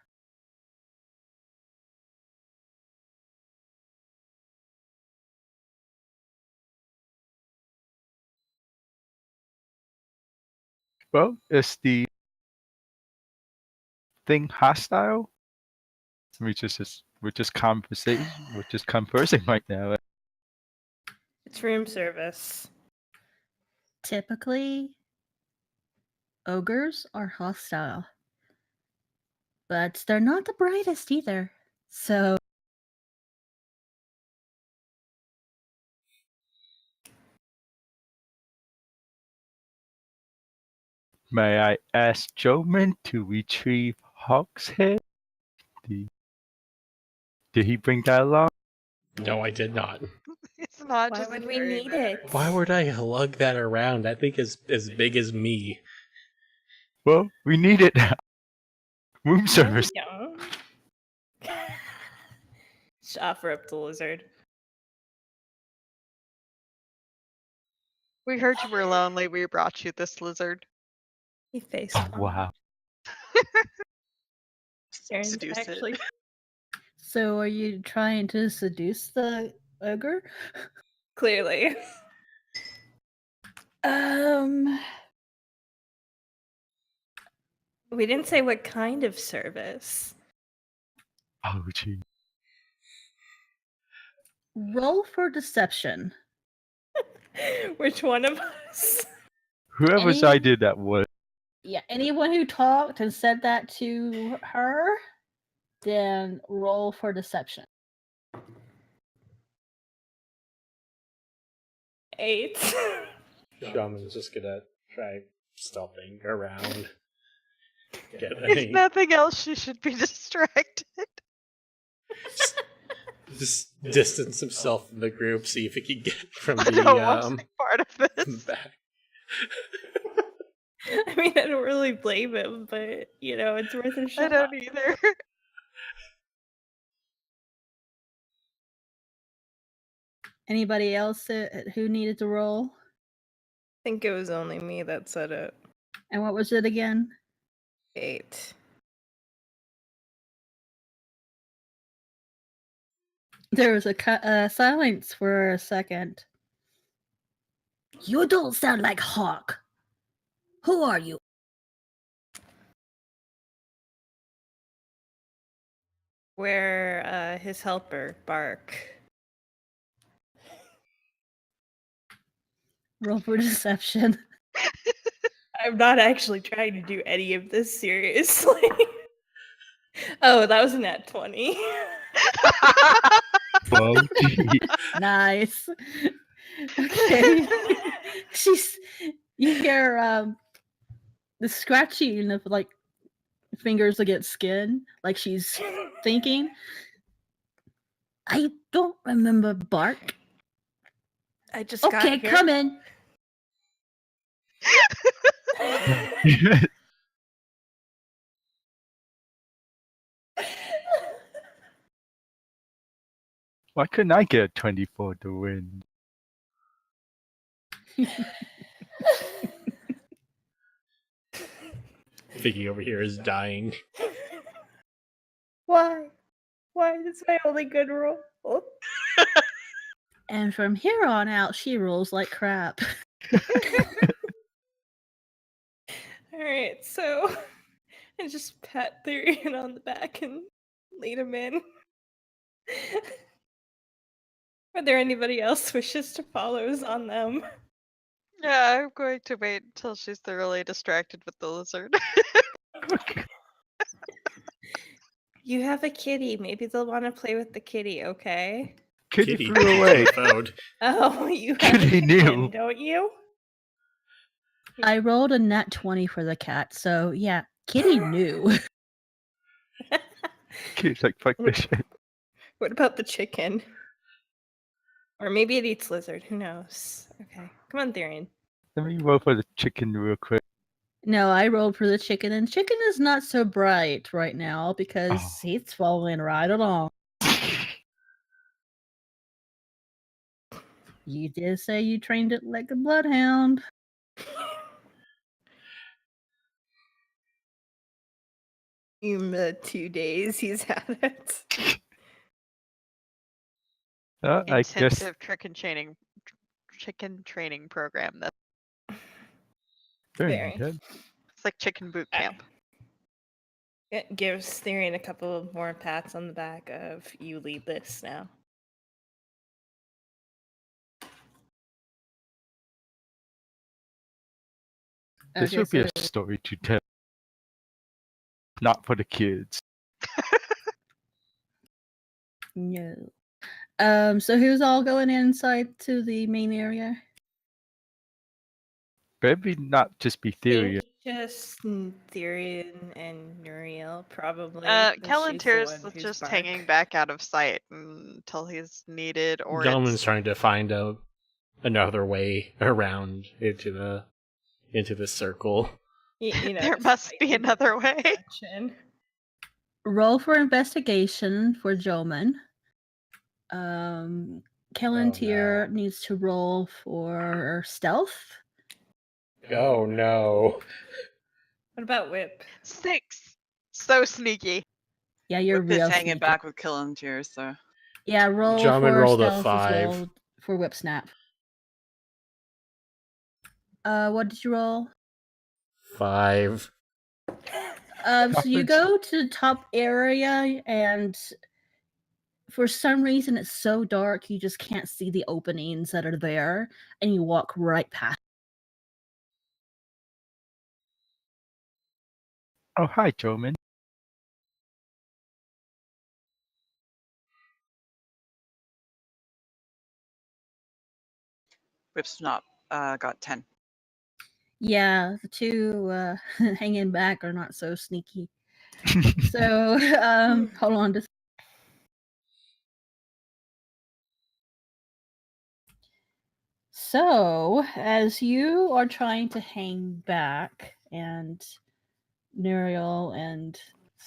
Well, is the thing hostile? We're just conversing right now. It's room service. Typically, ogres are hostile, but they're not the brightest either. So May I ask Joman to retrieve Hawk's head? Did he bring that along? No, I did not. It's not Why just would we carrying need that. it? Why would I lug that around? That thing is as big as me. Well, we need it now. Room service. Yeah. Just offer up the lizard. We heard you were lonely. We brought you this lizard. He face. Oh, wow. Seduce it. actually. So are you trying to seduce the ogre? Clearly. We didn't say what kind of service. Oh, gee. Roll for deception. Which one of us? Whoever's Any- idea that was. Yeah, anyone who talked and said that to her, then roll for deception. 8. Shaman's just gonna try stealthing around. Get If any, nothing else, she should be distracted. just distance himself from the group, see if he can get from I the don't want to be part of this. back. I mean, I don't really blame him, but you know, it's worth a I shot. don't either. Anybody else who needed to roll? I think it was only me that said it. And what was it again? 8. There was a silence for a second. You don't sound like Hawk. Who are you? Where his helper, Bark. Roll for deception. I'm not actually trying to do any of this seriously. Oh, that was a nat 20. Well, gee. Nice. Okay. You hear the scratching of like fingers against skin, like she's thinking. I don't remember Bark. I just got Okay, here. come in. Why couldn't I get a 24 to win? Vicky over here is dying. Why? Why is my only good roll? And from here on out, she rolls like crap. Alright, so I just pat Therian on the back and lead him in. Are there anybody else wishes to follow on them? Yeah, I'm going to wait until she's thoroughly distracted with the lizard. You have a kitty. Maybe they'll want to play with the kitty, okay? Kitty flew away. TFO'd. Oh, you have Kitty a knew. chicken, don't you? I rolled a nat 20 for the cat, so yeah, Kitty knew. Kitty's like, fuck this shit. What about the chicken? Or maybe it eats lizard. Who knows? Okay, come on, Therian. Let me roll for the chicken real quick. No, I rolled for the chicken, and chicken is not so bright right now because Oh. he's following right along. You did say you trained it like a bloodhound. In the 2 days he's had it. I guess Intensive chicken training program. That's very Very. good. it's like chicken boot camp. It gives Therian a couple of more pats on the back of you lead this now. This Okay, would be so- a story to tell. Not for the kids. No. So who's all going inside to the main area? Maybe not just be theory. Just Therian and Nuriel, probably. Kellantir's just hanging back out of sight until he's needed or Gentleman's it's trying to find another way around into the circle. You know, there just must fight be in another way. direction. Roll for investigation for Joman. Kellantir needs to roll for stealth. Oh no. What about Whip? 6. So sneaky. Yeah, you're Whip is real hanging sneaky. back with Killantir, so Yeah, roll Joman for rolled a stealth 5. as well for whip snap. What did you roll? 5. So you go to the top area, and for some reason it's so dark you just can't see the openings that are there, and you walk right past. Oh, hi, Joman. Whip's not got 10. Yeah, the two hanging back are not so sneaky. So hold on just. So, as you are trying to hang back, and Nuriel and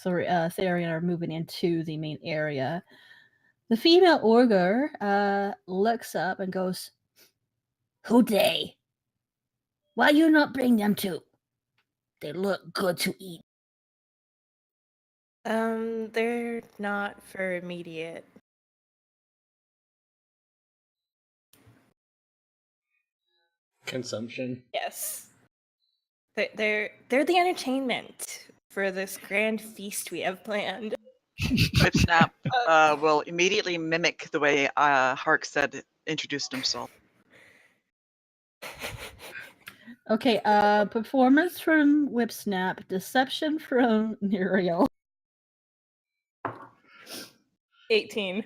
Therian are moving into the main area, the female Orger looks up and goes, "Who they? Why you not bring them too? They look good to eat." They're not for immediate. Consumption. Yes. They're the entertainment for this grand feast we have planned. Whip Snap will immediately mimic the way Hark said introduced himself. Okay, performance from Whipsnap, deception from Nuriel. 18.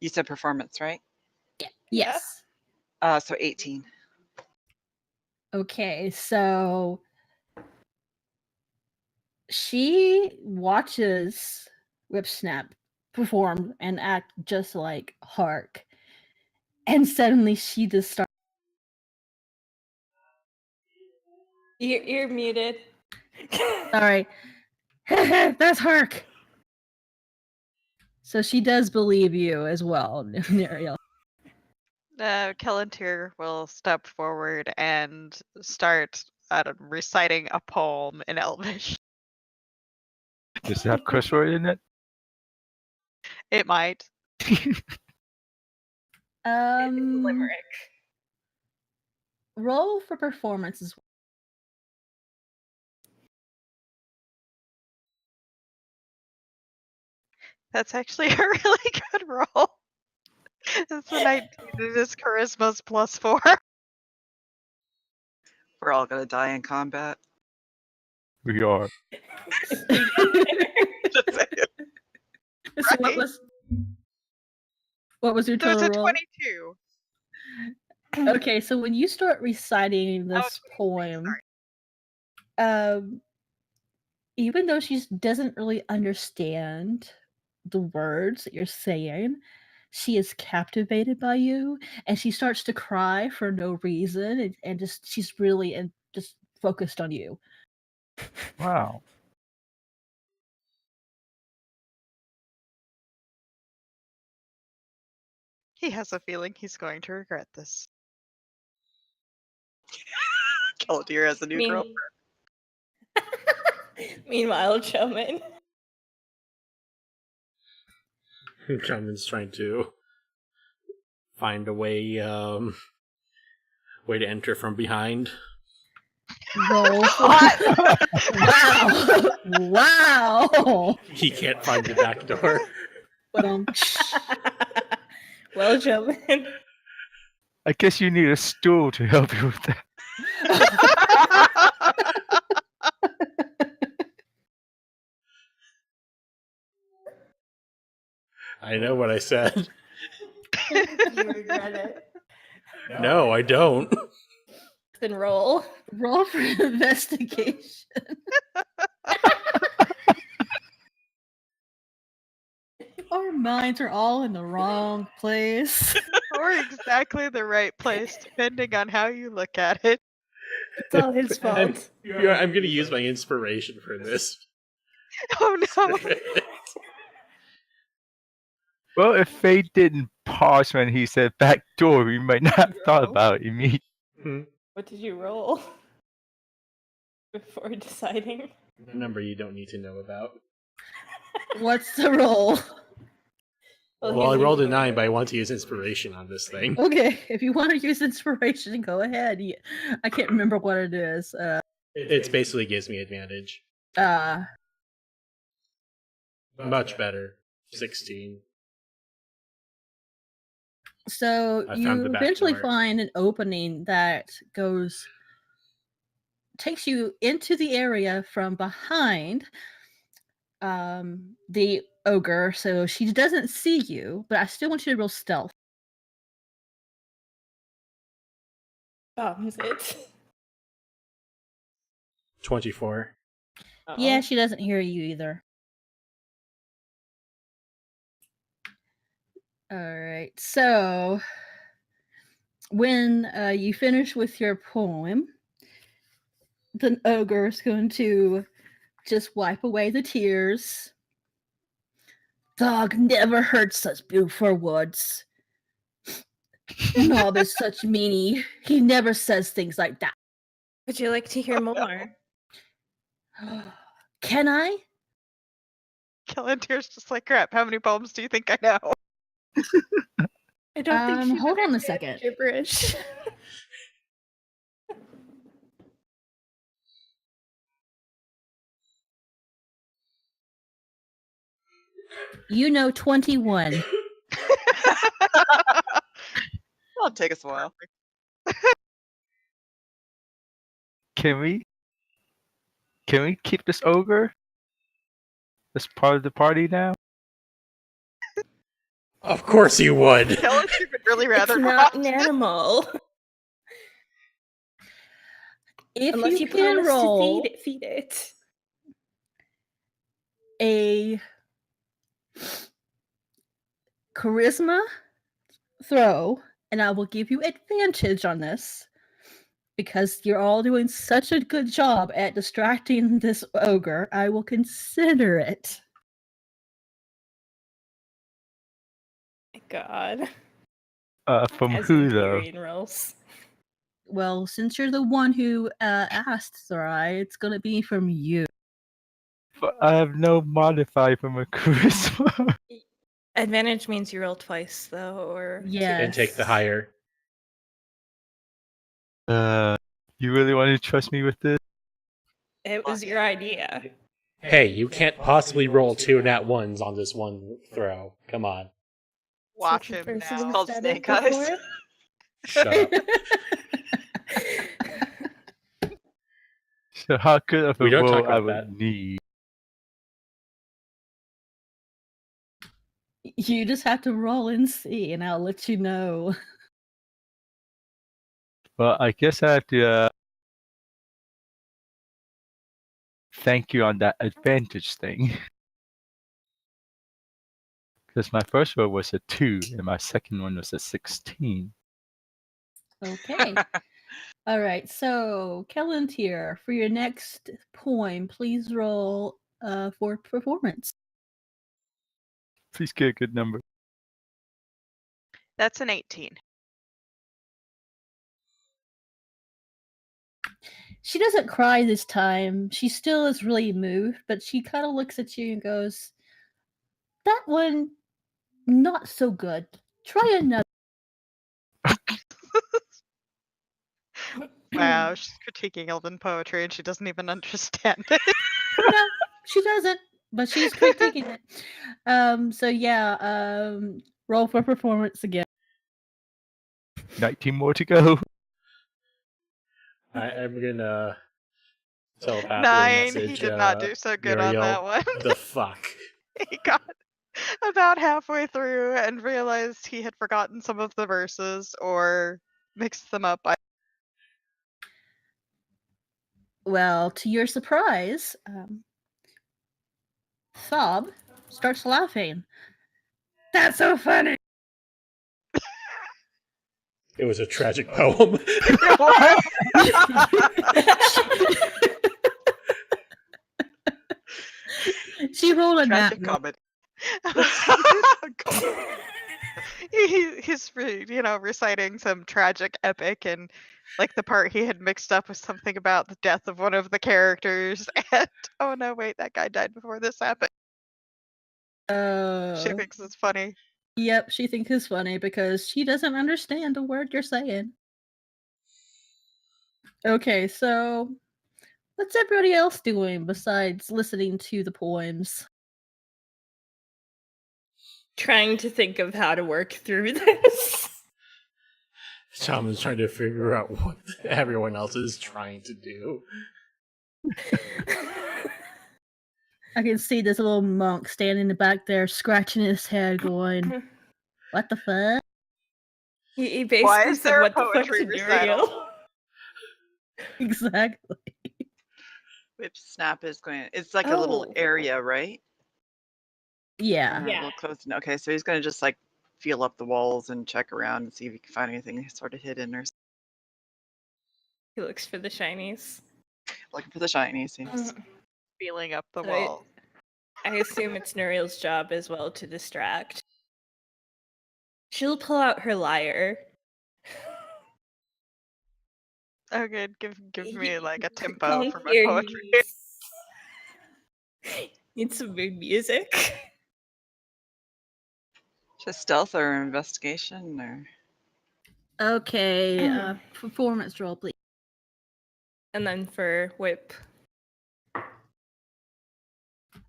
You said performance, right? Yes. So 18. Okay, so she watches Whipsnap perform and act just like Hark. And suddenly she just starts. You're muted. Sorry. That's Hark. So she does believe you as well, Nuriel. Kellantir will step forward and start reciting a poem in Elvish. Does it have curse word in it? It might. Limerick. Roll for performance as well. That's actually a really good roll. It's a 19. It is charisma's +4. We're all gonna die in combat. We are. Just saying. So Right. what was your So it's total a roll? 22. Okay, so when you start reciting this 23, poem, sorry. even though she doesn't really understand the words that you're saying, she is captivated by you, and she starts to cry for no reason, and just she's really just focused on you. Wow. He has a feeling he's going to regret this. Keldir has a new girl. Meanwhile, Choman. Drummond's trying to find a way way to enter from behind. Roll. Wow! Wow! He can't find the back door. But Well, Choman. I guess you need a stool to help you with that. I know what I said. You regret it. No, I don't. Then roll. roll for investigation. Our minds are all in the wrong place. Or exactly the right place, depending on how you look at it. It's all his fault. I'm going to use my inspiration for this. Oh no. Well, if Faye didn't pause when he said back door, we might not have thought about it immediately. What did you roll? Before deciding? A number you don't need to know about. What's the roll? Well, I rolled a 9, but I want to use inspiration on this thing. Okay, if you want to use inspiration, go ahead. I can't remember what it is. It basically gives me advantage. Much better. 16. So I found you the back eventually door. find an opening that takes you into the area from behind the ogre. So she doesn't see you, but I still want you to roll stealth. Bombs it. 24. Yeah, she doesn't hear you either. All right. So when you finish with your poem, the ogre is going to just wipe away the tears. Dog never heard such beautiful words. Knob is such meanie. He never says things like that. Would you like to hear more? Can I? Kellantir's just like, crap, how many poems do you think I know? I don't think she's hold on a understand second. Gibberish. You know 21. It'll take us a while. Can we keep this ogre as part of the party now? Of course you would. Kellantir would really rather It's not an animal. If Unless you can promise roll to feed it. a charisma throw, and I will give you advantage on this because you're all doing such a good job at distracting this ogre. I will consider it. My God. From As who in though? Tyrion rolls. Well, since you're the one who asked, Sarai, it's going to be from you. But I have no modifier for my charisma. Advantage means you roll twice, though, or Yeah. And take the higher. You really want to trust me with this? it was your idea. Hey, you can't possibly roll 2 nat 1s on this one throw. Come on. Watch That's the him person now. who's called done Snake it Eyes. before. Shut up. So how good of a We don't roll talk I about would that. need? You just have to roll and see, and I'll let you know. Well, I guess I have to thank you on that advantage thing. Because my first roll was a 2, and my second one was a 16. Okay. All right. So, Kellantir, for your next poem, please roll for performance. Please get a good number. That's an 18. She doesn't cry this time. She still is really moved, but she kind of looks at you and goes, "That one, not so good. Try another." Wow, she's critiquing Elven poetry and she doesn't even understand it. No, she doesn't, but she's critiquing it. So yeah, roll for performance again. 19 more to go. I'm gonna telepathically 9. message He did not do so good on Muriel. that one. The fuck? He got about halfway through and realized he had forgotten some of the verses or mixed them up. Well, to your surprise, Sob starts laughing. That's so funny. It was a tragic poem. She rolled a nat Tragic one. comedy. He's reciting some tragic epic, and like the part he had mixed up was something about the death of one of the characters, and oh no, wait, that guy died before this happened. She thinks it's funny. Yep, she thinks it's funny because she doesn't understand a word you're saying. Okay, so what's everybody else doing besides listening to the poems? Trying to think of how to work through this. Shaman's trying to figure out what everyone else is trying to do. I can see this little monk standing in the back there scratching his head going, "What the fuck?" He Why basically is said, there a "What the fuck poetry to recital? Nuriel?" Exactly. Whip Snap is going. It's like a little Oh. area, right? Yeah. Yeah. A little close. Okay, so he's going to just like feel up the walls and check around and see if he can find anything sort of hidden or He looks for the shinies. looking for the shinies. Yes. Feeling up the So wall. I assume it's Nuriel's job as well to distract. She'll pull out her lyre. Okay, give me like a tempo Can't for my hear poetry. you. Need some mood music. Just stealth or investigation or Okay, performance roll, please. And then for Whip,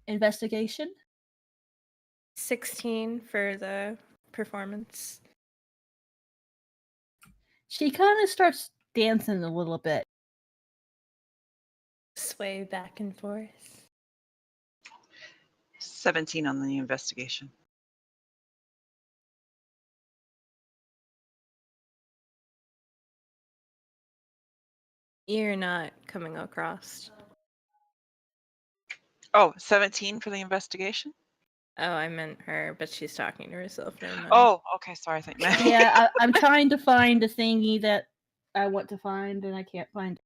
Investigation. 16 for the performance. She kind of starts dancing a little bit. Sway back and forth. 17 on the investigation. You're not coming across. Oh, 17 for the investigation? Oh, I meant her, but she's talking to herself. Never mind. Oh, okay. Sorry. I think Yeah, I'm trying to find a thingy that I want to find, and I can't find it.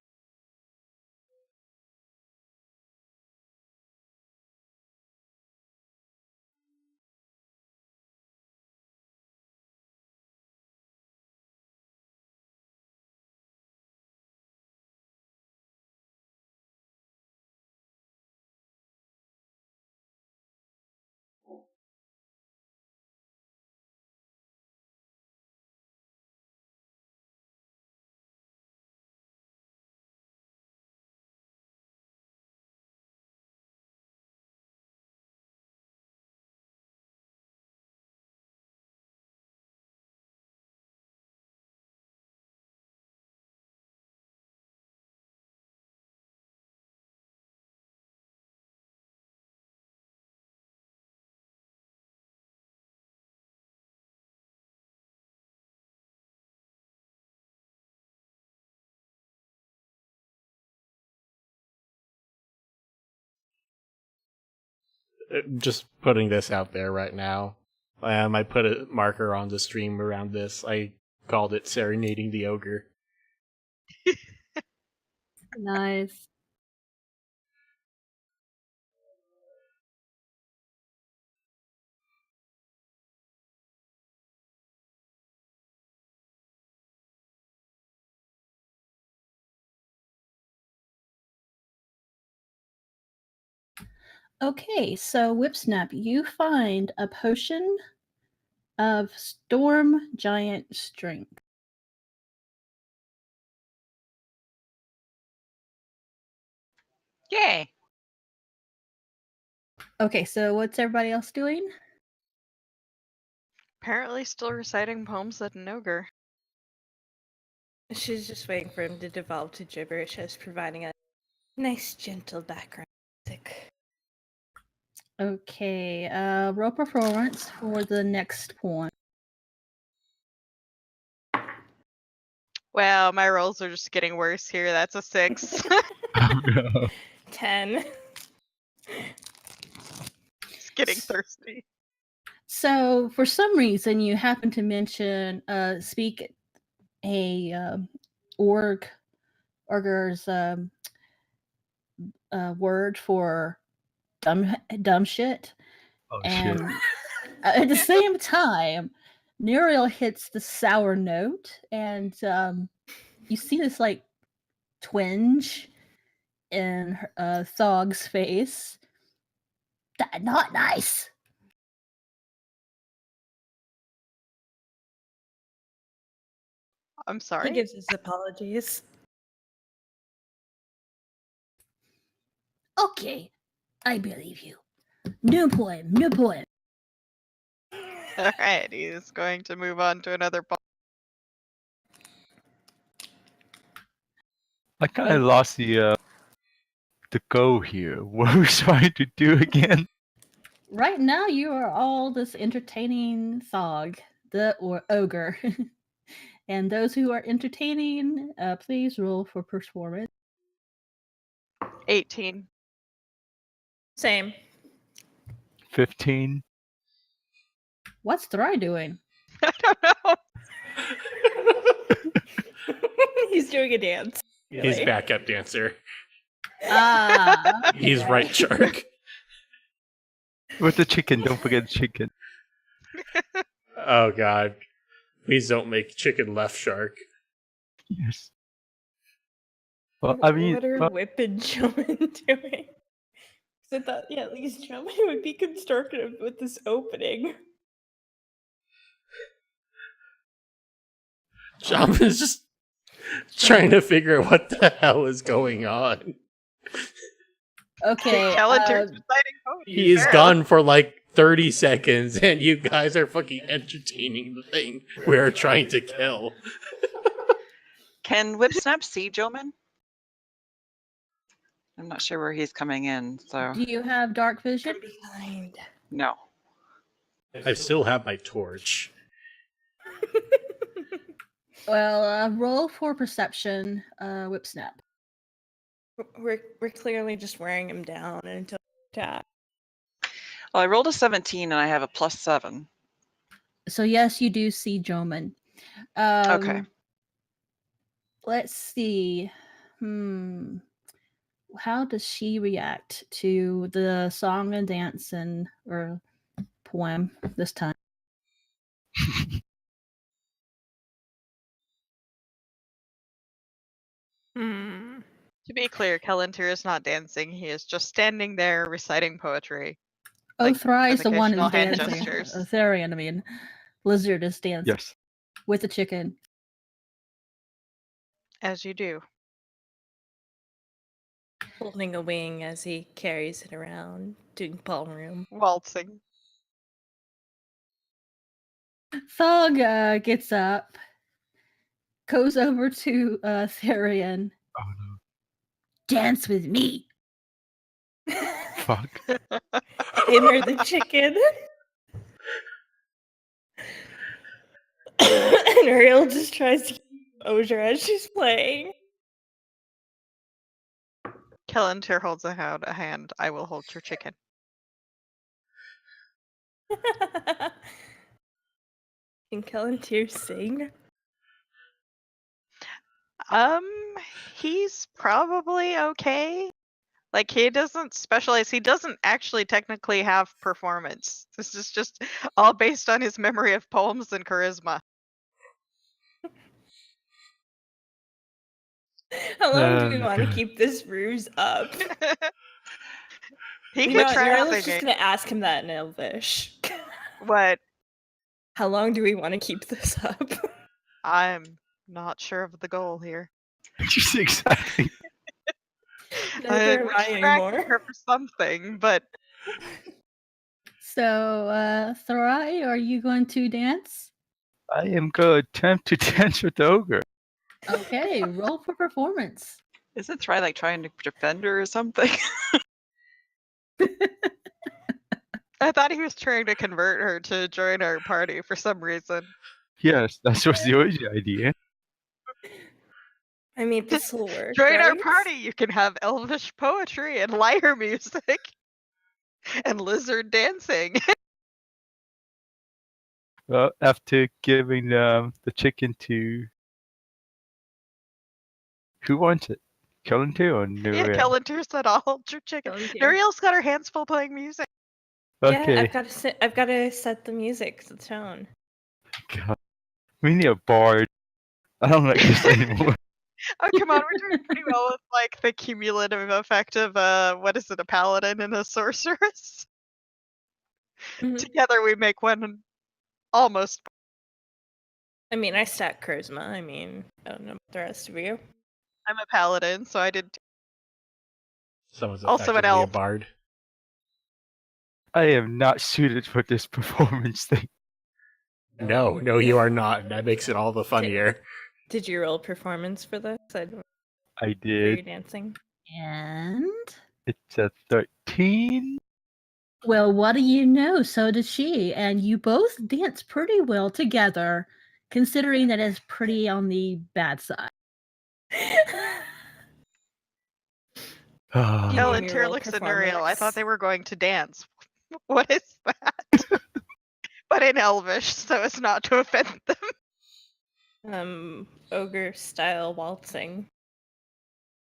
Just putting this out there right now. I put a marker on the stream around this. I called it Serenading the Ogre. Nice. Okay, so Whipsnap, you find a potion of Storm Giant Strength. Yay! Okay, so what's everybody else doing? Apparently still reciting poems at an ogre. She's just waiting for him to devolve to gibberish as providing a nice, gentle background music. Okay, roll performance for the next poem. Wow, my rolls are just getting worse here. That's a 6. 10. It's getting thirsty. So, for some reason, you happen to mention, speak a Orger's word for dumb shit. Oh And shit. at the same time, Nuriel hits the sour note, and you see this like twinge in Thog's face. Not nice. I'm He sorry. gives his apologies. Okay, I believe you. New poem, new poem. Alright, he's going to move on to another poem. I kind of lost the goal here. What are we trying to do again? Right now, you are all this entertaining Thog, or ogre. And those who are entertaining, please roll for performance. 18. Same. 15. What's Thry doing? I don't know. He's doing a dance. He's Really. backup dancer. Ah, He's right shark. With the chicken, don't forget the chicken. Oh god. Please don't make chicken left shark. Yes. Well, I mean, what are well, Whip and Juman doing? 'Cause I thought, yeah, at least Juman would be constructive with this opening. John is just trying to figure out what the hell is going on. okay. Calendars reciting poems. He is Fair. gone for like 30 seconds, and you guys are fucking entertaining the thing we're trying to kill. Can Whipsnap see Joman? I'm not sure where he's coming in, so Do you have dark vision? Behind. no. I still have my torch. Well, roll for perception, Whipsnap. We're clearly just wearing him down until attack. Well, I rolled a 17 and I have a +7. So yes, you do see Joman. Okay. Let's see. How does she react to the song and dance or poem this time? To be clear, Kellantir is not dancing. He is just standing there reciting poetry. Oh, Like, Thry's with the one who's occasional hand dancing. gestures. Therian, I mean. Blizzard is dancing yes. with the chicken. As you do. Holding a wing as he carries it around, doing ballroom. Waltzing. Thog gets up, goes over to Therian. Oh no. Dance with me. Fuck. Him or the chicken. And Ariel just tries to keep composure as she's playing. Kellantir holds a hand. I will hold your chicken. Can Kelantir sing? He's probably okay. Like, he doesn't specialize. He doesn't actually technically have performance. This is just all based on his memory of poems and charisma. How long do we want to keep this ruse up? He You could know, try Uriel's singing. just gonna ask him that in Elvish. What? How long do we want to keep this up? I'm not sure of the goal here. Exactly. Neither am We're I distracting anymore. her for something, but So, Thorai, are you going to dance? I am going to attempt to dance with the ogre. Okay, roll for performance. Isn't Thry like trying to defend her or something? I thought he was trying to convert her to join our party for some reason. Yes, that was the original idea. I mean, this will work. Join our right? party. You can have elvish poetry and lyre music and lizard dancing. Well, after giving the chicken to who wants it? Kelantir or Yeah, Nuriel? Kelantir said all chicken. Kelantir. Nuriel's got her hands full playing music. Okay. Yeah, I've got to set the music, the tone. God. We need a bard. I don't like this anymore. Oh, come on, we're doing pretty well with like the cumulative effect of what is it, a paladin and a sorceress? Mhm. Together we make one almost. I mean, I stack charisma. I mean, I don't know about the rest of you. I'm a paladin, so I did. Someone's Also an effectively a elf. bard. I am not suited for this performance thing. No, you are not. That makes it all the funnier. Did you roll performance for this? I For your did. dancing? And It's a 13. well, what do you know? So did she, and you both dance pretty well together, considering that it's pretty on the bad side. Oh, You made me Kelantir roll looks at Nuriel. I thought performance. they were going to dance. What is that? But in Elvish, so as not to offend them. Ogre style waltzing.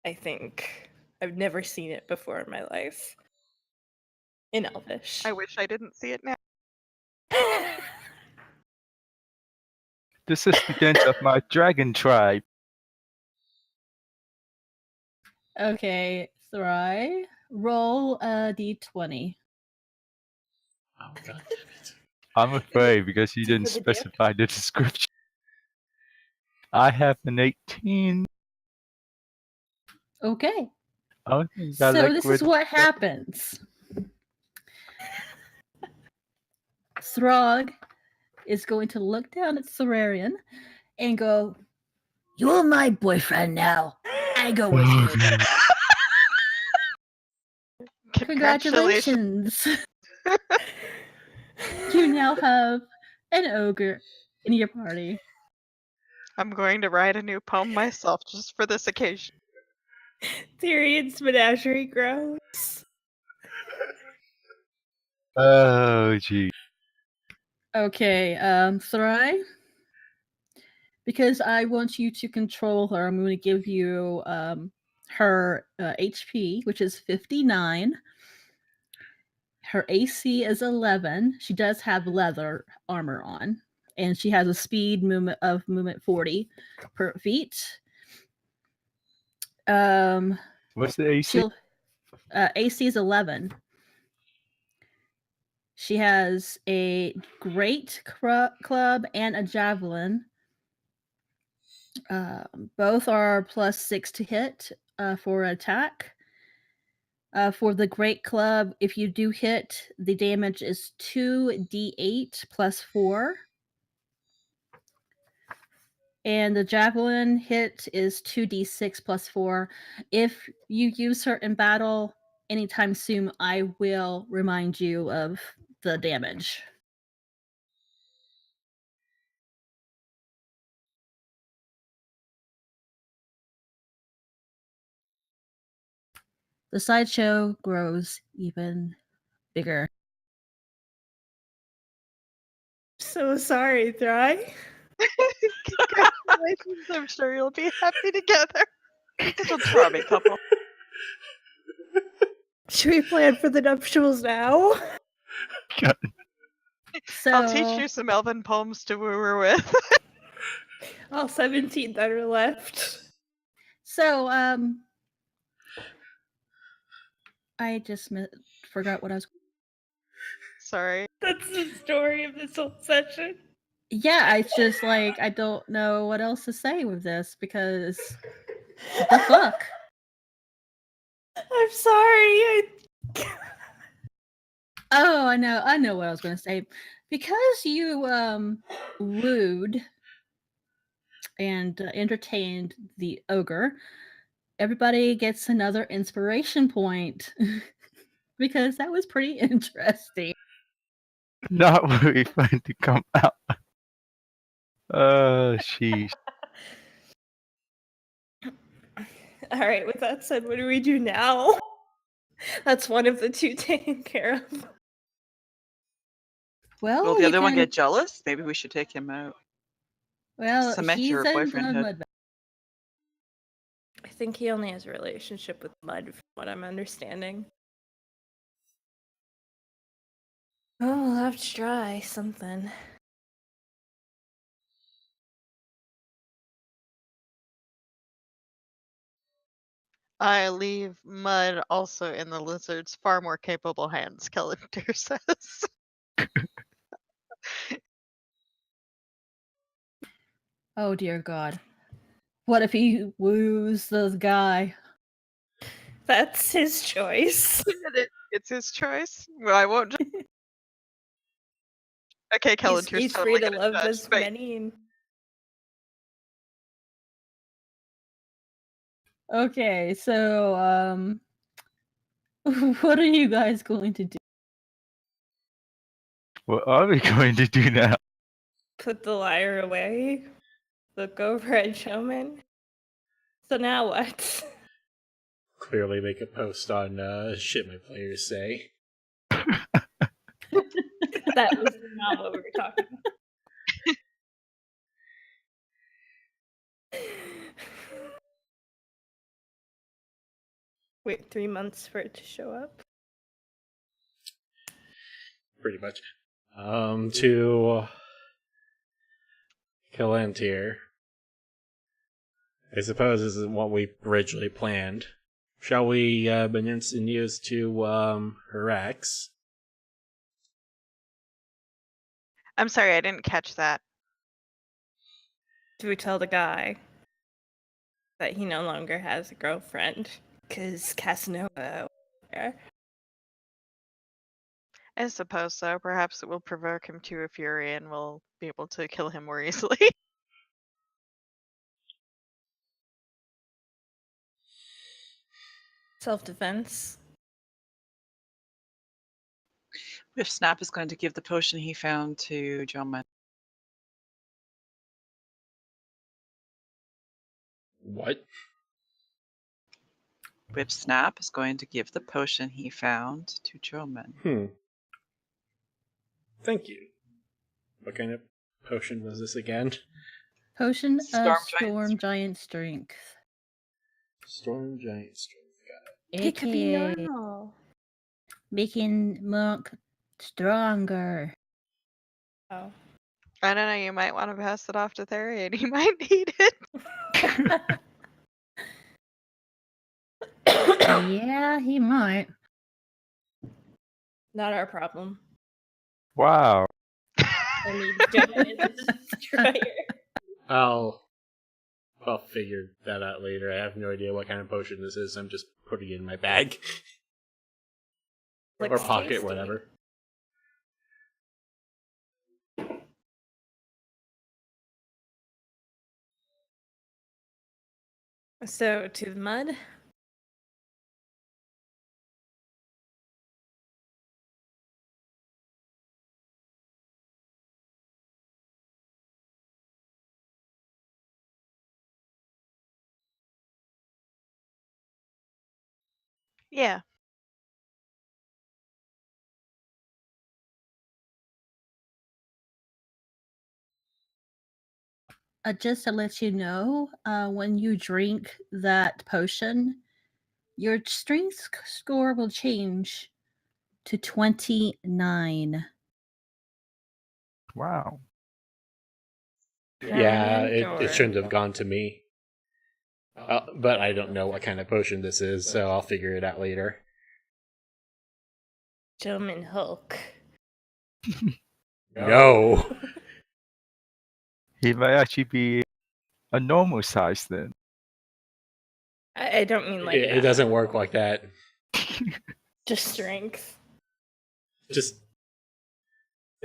I think. I've never seen it before in my life. In Elvish. I wish I didn't see it now. this is the dance of my dragon tribe. Okay, Thry, roll a d20. Oh god damn it. I'm afraid because you Tip didn't of the dip. specify the description. I have an 18. Okay, Oh, so this is what happens. Throg is going to look down at Sorarian and go, "You're my boyfriend now. I go with you." Congratulations. You now have an ogre in your party. I'm going to write a new poem myself just for this occasion. Tyrion's menagerie grows. Oh, gee. Okay, Thry, because I want you to control her, I'm going to give you her HP, which is 59. Her AC is 11. She does have leather armor on, and she has a speed movement 40 per feet. What's the AC? AC is 11. She has a great club and a javelin. Both are +6 to hit for attack. For the great club, if you do hit, the damage is 2d8 +4. And the javelin hit is 2d6 +4. If you use her in battle anytime soon, I will remind you of the damage. The sideshow grows even bigger. so sorry, Thry. Congratulations, I'm sure you'll be happy together. Such a charming couple. Should we plan for the nuptials now? So I'll teach you some elven poems to woo her with. All 17 that are left. So I just forgot what I was. Sorry. That's the story of this whole session. Yeah, it's just like I don't know what else to say with this because what the fuck. I'm sorry. Oh, I know what I was going to say. Because you wooed and entertained the ogre, everybody gets another inspiration point because that was pretty interesting. Not very fun to come out. Oh, sheesh. All right, with that said, what do we do now? That's one of the two taken care of. Well, Will the you other one can- get jealous? Maybe we should take him out. Well, Cement he's your in boyfriendhood. Mud. I think he only has a relationship with Mud, from what I'm understanding. Oh, we'll have to try something. I leave Mud also in the lizard's far more capable hands, Kellender says. Oh dear God. What if he woos the guy? That's his choice. It's his choice. Well, I won't. Okay, Kellender's He's totally free to gonna love judge, as but many. Okay, so what are you guys going to do? What are we going to do now? Put the lyre away. Look over at Showman. So now what? Clearly make a post on shit my players say. That was not what we were talking about. Wait 3 months for it to show up? Pretty much. To Kalantir. I suppose this is what we originally planned. Shall we announce the news to Herax? I'm sorry, I didn't catch that. Do we tell the guy that he no longer has a girlfriend? Because Casanova. I suppose so. Perhaps it will provoke him to a fury and we'll be able to kill him more easily. Self-defense. If Snap is going to give the potion he found to Joma. What? Whip Snap is going to give the potion he found to Joman. Thank you. What kind of potion was this again? Potion Storm of Giant Storm Giant Strength. Storm Giant Strength. Got It could be AKA normal. making Monk stronger. Oh. I don't know, you might want to pass it off to Therian. He might need it. Yeah, he might. Not our problem. Wow. I mean, Joman is a destroyer. I'll figure that out later. I have no idea what kind of potion this is. I'm just putting it in my bag. Or Looks pocket, tasty. whatever. So, to the mud? Yeah. just to let you know, when you drink that potion, your strength score will change to 29. Wow. Yeah, Permanent it or- shouldn't have gone to me. But I don't know what kind of potion this is, so I'll figure it out later. Gentleman Hulk. No! He might actually be a normal size then. I don't mean like It doesn't work like that. just strength. Just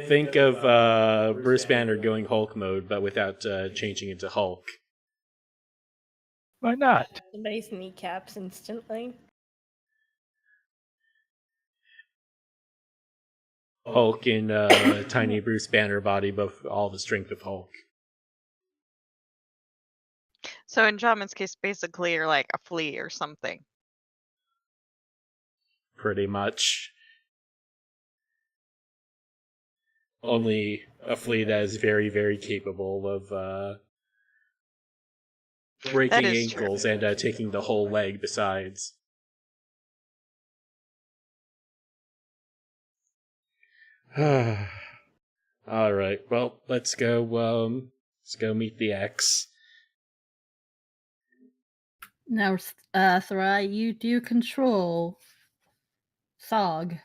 think of Bruce Banner going Hulk mode, but without changing into Hulk. Why not? Somebody's kneecaps instantly. Hulk in tiny Bruce Banner body, but with all the strength of Hulk. So in Jamin's case, basically you're like a flea or something. Pretty much. Only a flea that is very, very capable of breaking is true. ankles and taking the whole leg besides. Alright, well, let's go meet the X. Now, Thrai, you do control Thog.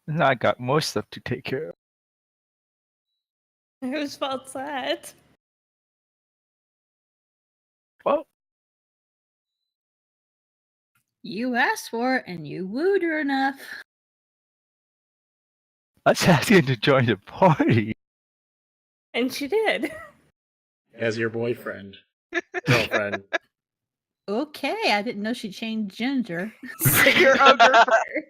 And I got more stuff to take care of. Whose fault's that? Well, You asked for it and you wooed her enough. I was asking to join the party. And she did. As your boyfriend. Girlfriend. Okay, I didn't know she changed gender. Your ogre fur.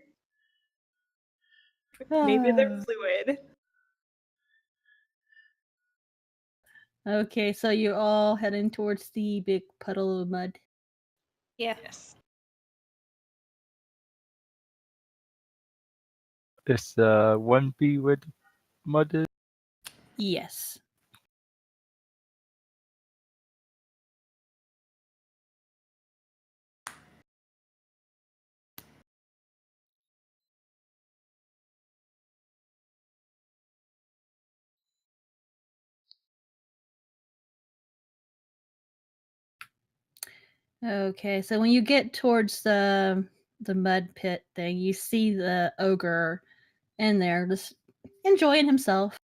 Maybe Ah. they're fluid. Okay, so you're all heading towards the big puddle of mud. Yeah. Yes. Is 1B with mother? Yes. Okay, so when you get towards the mud pit thing, you see the ogre in there just enjoying himself.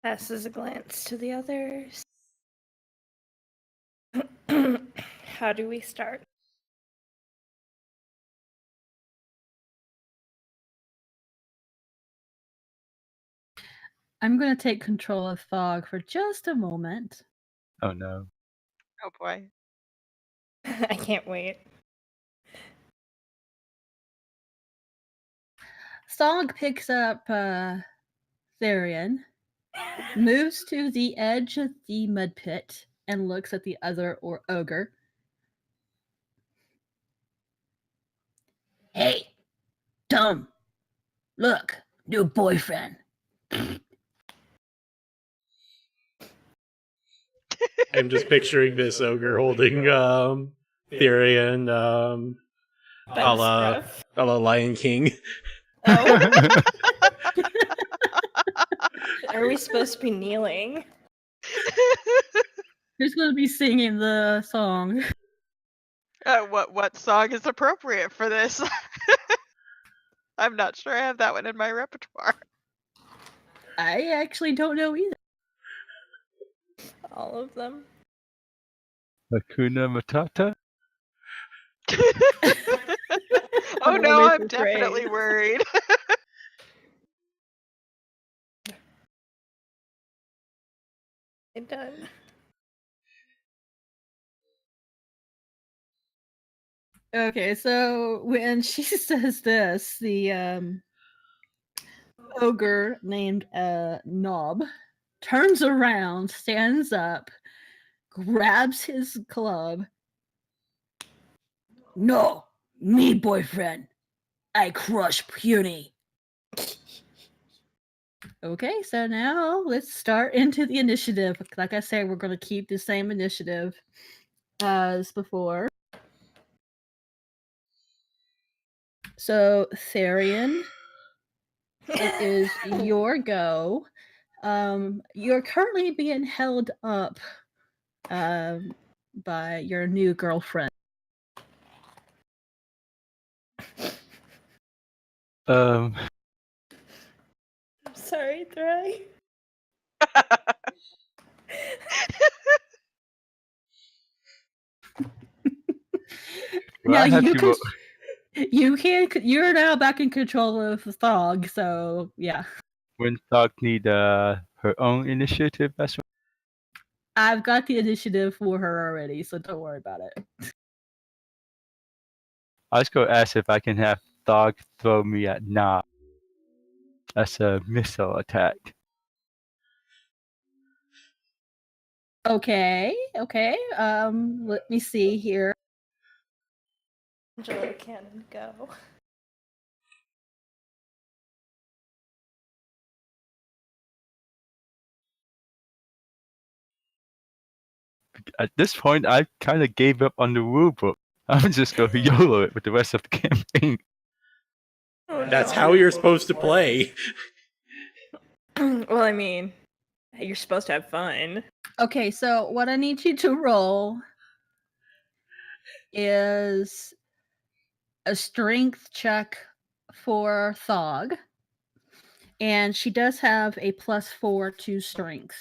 Passes a glance to the others. How do we start? I'm going to take control of Fog for just a moment. Oh no. Oh boy. I can't wait. Fog picks up Therian, moves to the edge of the mud pit, and looks at the other ogre. Hey, Tom, look, new boyfriend. I'm just picturing this ogre holding Therian a la Lion King. Oh. Are we supposed to be kneeling? Who's going to be singing the song? What song is appropriate for this? I'm not sure I have that one in my repertoire. I actually don't know either. All of them. Hakuna Matata? Oh no, Only I'm for definitely praise. worried. I'm done. Okay, so when she says this, the ogre named Knob turns around, stands up, grabs his club. No, me boyfriend. I crush puny. Okay, so now let's start into the initiative. Like I said, we're going to keep the same initiative as before. So, Therian, it is your go. You're currently being held up by your new girlfriend. I'm sorry, Thry. Well, I have to. You're now back in control of the Thog, so yeah. When Thog need her own initiative as well. I've got the initiative for her already, so don't worry about it. I was going to ask if I can have Thog throw me at Knob. That's a missile attack. Okay. Let me see here. Angela Cannon, go. At this point, I kind of gave up on the rulebook. I'm just going to YOLO it with the rest of the campaign. Oh, That's no. how you're supposed to play. Well, I mean, you're supposed to have fun. Okay, so what I need you to roll is a strength check for Thog. And she does have a +4 to strength.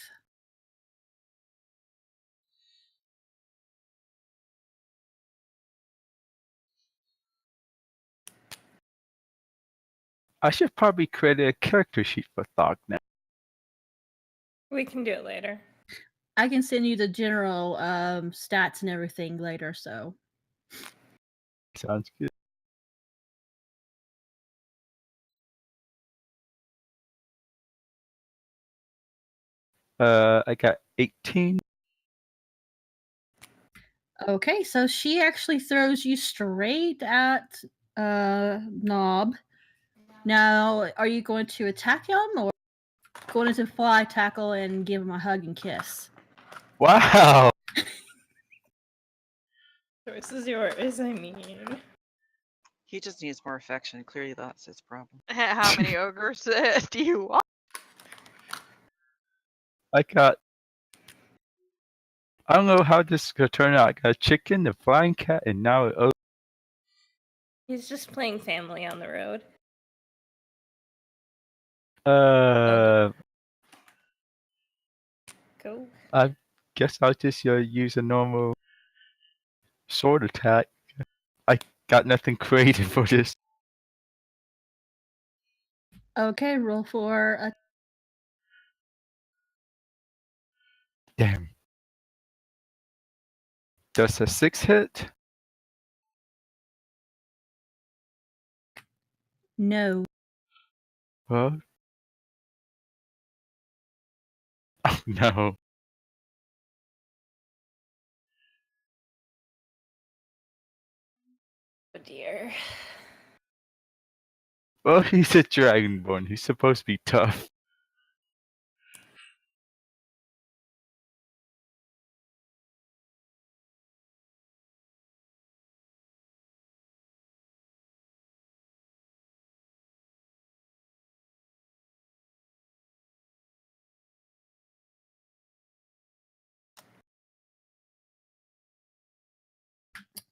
I should probably create a character sheet for Thog now. We can do it later. I can send you the general stats and everything later, so. Sounds good. I got 18. Okay, so she actually throws you straight at Knob. Now, are you going to attack him or going to fly tackle and give him a hug and kiss? Wow! Choice is yours, I mean. He just needs more affection. Clearly, that's his problem. How many ogres do you want? I don't know how this is going to turn out. I got a chicken, a flying cat, and now an ogre. He's just playing family on the road. Go. I guess I'll just use a normal sword attack. I got nothing creative for this. Okay, roll for a. Damn. Does a 6 hit? No. Well. Oh no. Oh dear. Well, he's a dragonborn. He's supposed to be tough.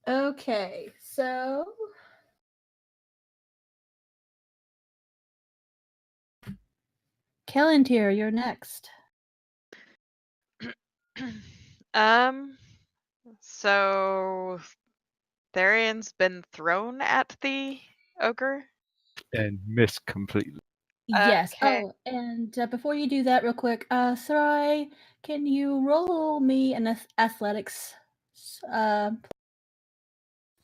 Okay, so. Kellantir, you're next. So Therian's been thrown at the ogre. And missed completely. Yes. Okay. Oh, and before you do that, real quick, Sarai, can you roll me an athletics?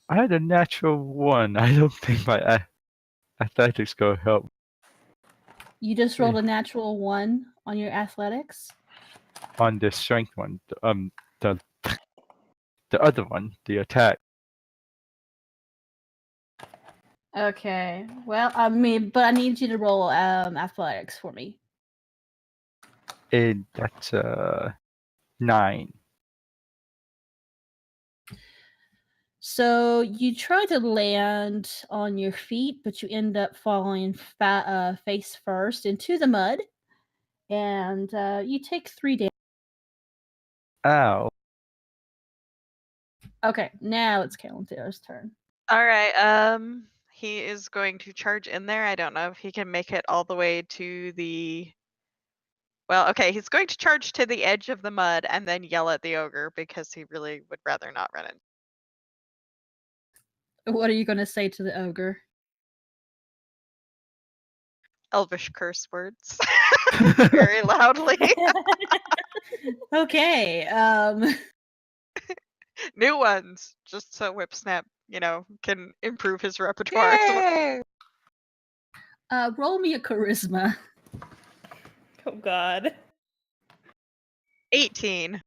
I had a natural 1. I don't think my athletics gonna help. You just rolled a natural 1 on your athletics? On the strength one. The other one, the attack. Okay. Well, I mean, but I need you to roll athletics for me. And that's 9. So you try to land on your feet, but you end up falling face first into the mud, and you take 3 damage. Ow. Okay, now it's Kalantir's turn. All right. He is going to charge in there. I don't know if he can make it all the way to the. Well, okay, he's going to charge to the edge of the mud and then yell at the ogre because he really would rather not run in. What are you going to say to the ogre? Elvish curse words very loudly. Okay. New ones, just so Whipsnap, can improve his repertoire. Yay! Roll me a charisma. Oh God. 18.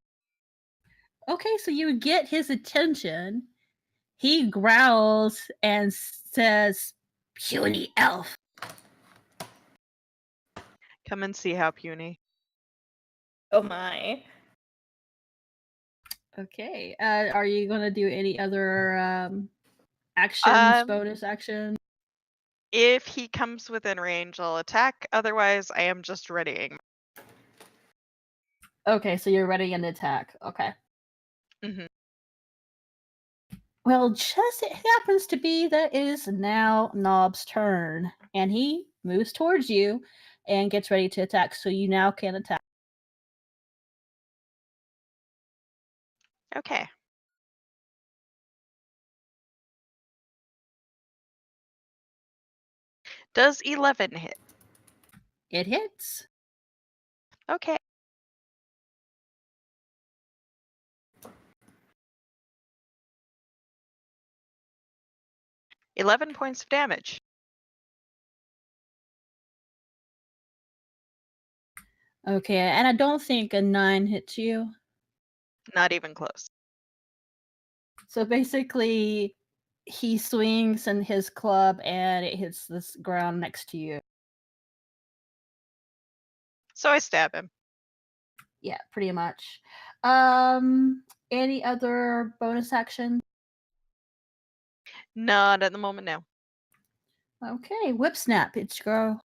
Okay, so you get his attention. He growls and says, "Puny elf." Come and see how puny. Oh my. Okay. Are you gonna do any other actions, bonus action? If he comes within range, I'll attack. Otherwise, I am just readying. Okay, so you're ready an attack. Okay. Mhm. Well, just it happens to be that it is now Knob's turn, and he moves towards you and gets ready to attack. So you now can attack. Okay. Does 11 hit? It hits. Okay. $11 points of damage. Okay, and I don't think a 9 hits you. Not even close. So basically, he swings in his club and it hits this ground next to you. So I stab him. Yeah, pretty much. Any other bonus action? Not at the moment now. Okay, Whipsnap, it's your go.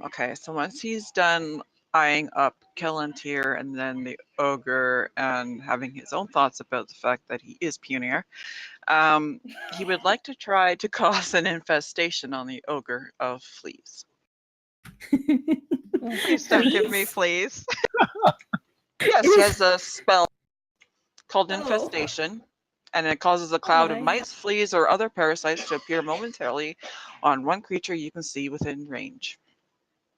Okay, so once he's done eyeing up Kelantir and then the ogre and having his own thoughts about the fact that he is punier, he would like to try to cause an infestation on the ogre of fleas. Please don't give me fleas. Yes, he has a spell called Oh. Infestation, and it causes a cloud of my. mice, fleas, or other parasites to appear momentarily on one creature you can see within range.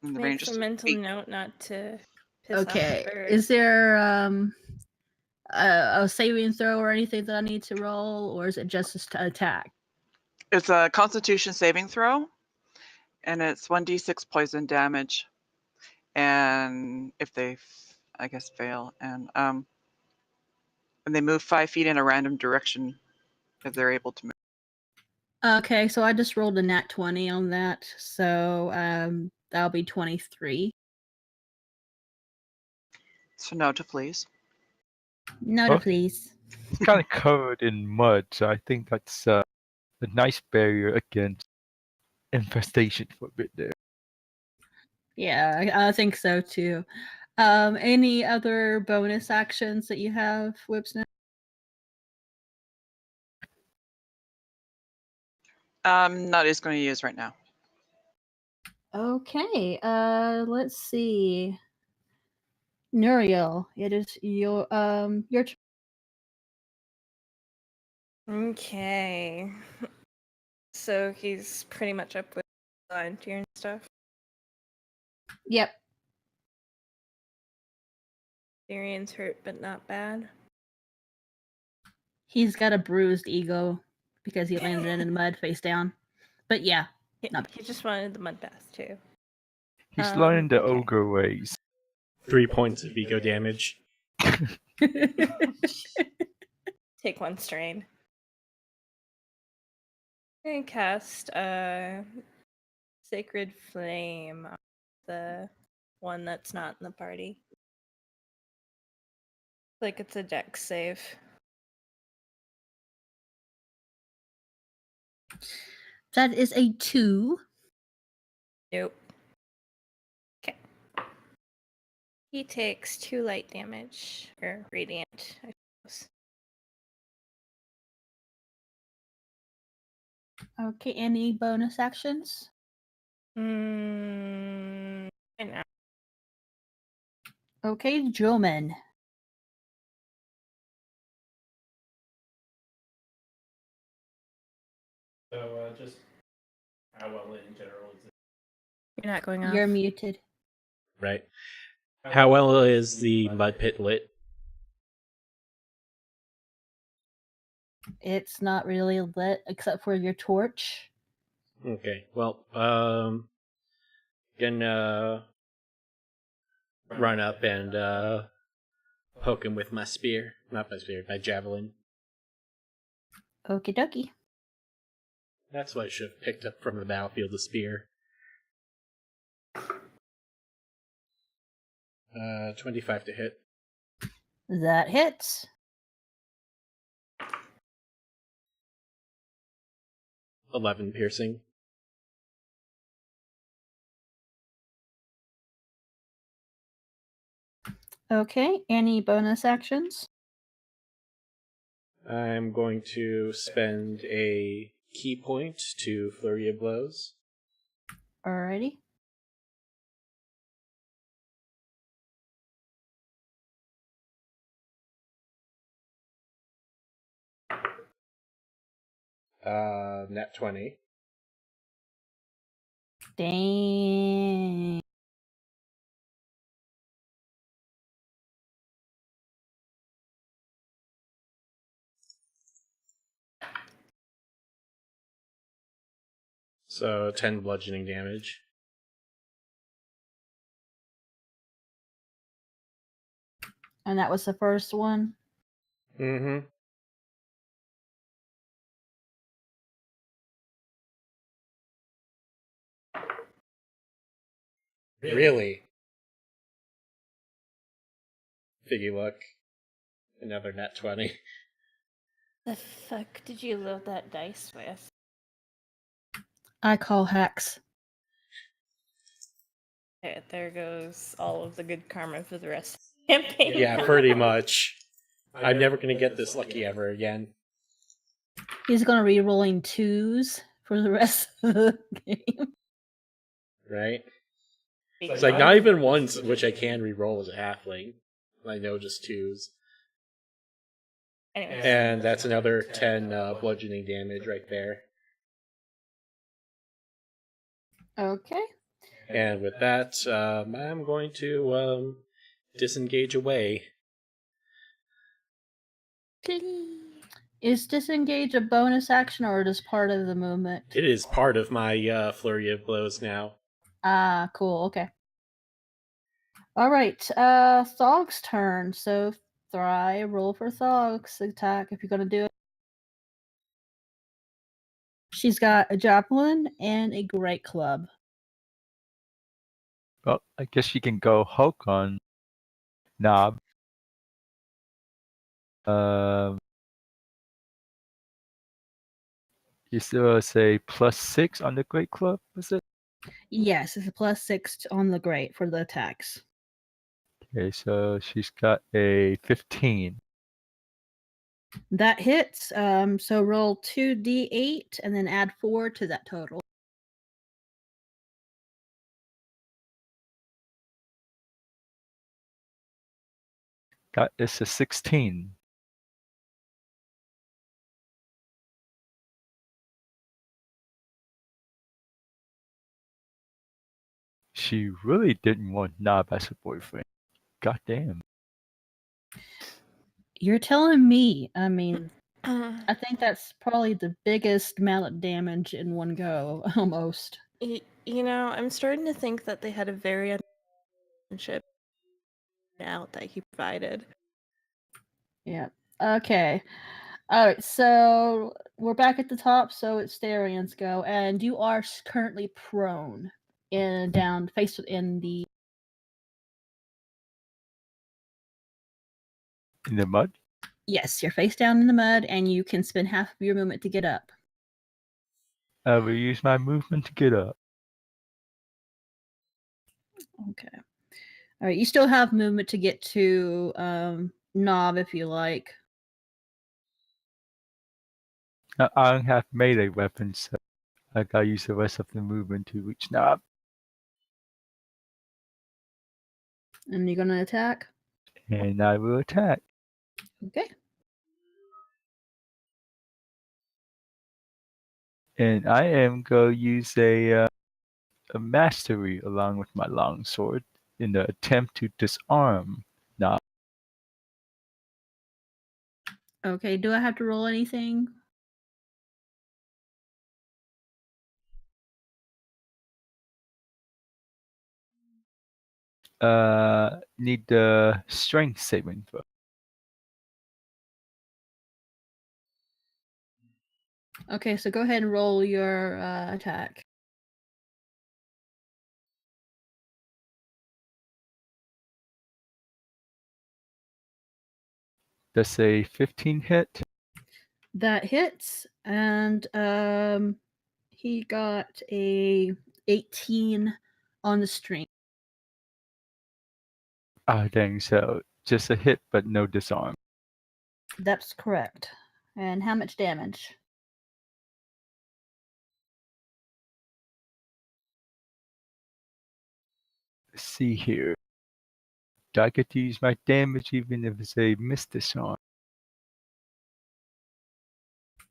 And the range Makes is a mental 8. note not to piss Okay, off the bird. is there a saving throw or anything that I need to roll, or is it just an attack? It's a Constitution saving throw, and it's 1d6 poison damage. And if they, I guess, fail, and they move 5 feet in a random direction, if they're able to move. Okay, so I just rolled a nat 20 on that, so that'll be 23. So no to fleas. No, Oh. please. It's kind of covered in mud, so I think that's a nice barrier against infestation for a bit there. Yeah, I think so too. Any other bonus actions that you have, Whipsnap? Not is going to use right now. Okay, let's see. Nuriel, it is your turn. Okay. So he's pretty much up with Volunteer and stuff. Yep. Tyrion's hurt, but not bad. He's got a bruised ego because he landed in the mud face down. But yeah, not He just wanted the mud bath too. He's learning the Okay. ogre ways. 3 points of ego damage. Take 1 strain. And cast Sacred Flame on the one that's not in the party. Like it's a dex save. That is a 2. Nope. Okay. He takes 2 light damage, or radiant, I suppose. Okay, any bonus actions? I know. Okay, Joman. So just how well in general is it? You're not going off. You're muted. Right. How well is the mud pit lit? It's not really lit except for your torch. Okay. Well, gonna run up and poke him with my spear. Not my spear, my javelin. Okie dokie. That's what I should have picked up from the battlefield, the spear. 25 to hit. That hits. $11 piercing. Okay, any bonus actions? I'm going to spend a key point to Flurry of Blows. Alrighty. Net 20. Dang. So 10 bludgeoning damage. And that was the first one. Mm-hmm. Really? Figgy look. Another net 20. The fuck did you load that dice with? I call hacks. Okay, there goes all of the good karma for the rest of the campaign. Yeah, pretty much. I'm never going to get this lucky ever again. He's gonna re-rolling 2s for the rest of the game. Right? It's like not even ones which I can re-roll as a halfling. I know just 2s. Anyways. And that's another 10 bludgeoning damage right there. Okay. And with that, I'm going to disengage away. Is disengage a bonus action or just part of the movement? It is part of my flurry of blows now. Ah, cool. Okay. All right. Thog's turn. So Thry, roll for Thog's attack if you're gonna do it. She's got a javelin and a great club. Well, I guess you can go Hulk on Knob. You still say +6 on the Great Club, is it? Yes, it's a +6 on the great for the attacks. Okay, so she's got a 15. That hits. So roll 2d8 and then add 4 to that total. That is a 16. She really didn't want Knob as a boyfriend. God damn. You're telling me. I mean, Uh, I think that's probably the biggest mallet damage in one go, almost. you know, I'm starting to think that they had a very relationship out that he provided. Yeah. Okay. All right. So we're back at the top. So it's Therian's go, and you are currently prone and down, face in the. In the mud? Yes, you're face down in the mud, and you can spend half of your movement to get up. I will use my movement to get up. Okay. All right. You still have movement to get to Knob if you like. I don't have melee weapons, so I gotta use the rest of the movement to reach Knob. And you're gonna attack. And I will attack. Okay. And I am going to use a mastery along with my longsword in the attempt to disarm Knob. Okay. Do I have to roll anything? Need the strength saving throw. Okay. So go ahead and roll your attack. That's a 15 hit. That hits, and he got a 18 on the string. Ah, dang, so just a hit but no disarm. That's correct. And how much damage? Let's see here. Do I get to use my damage even if it's a missed disarm?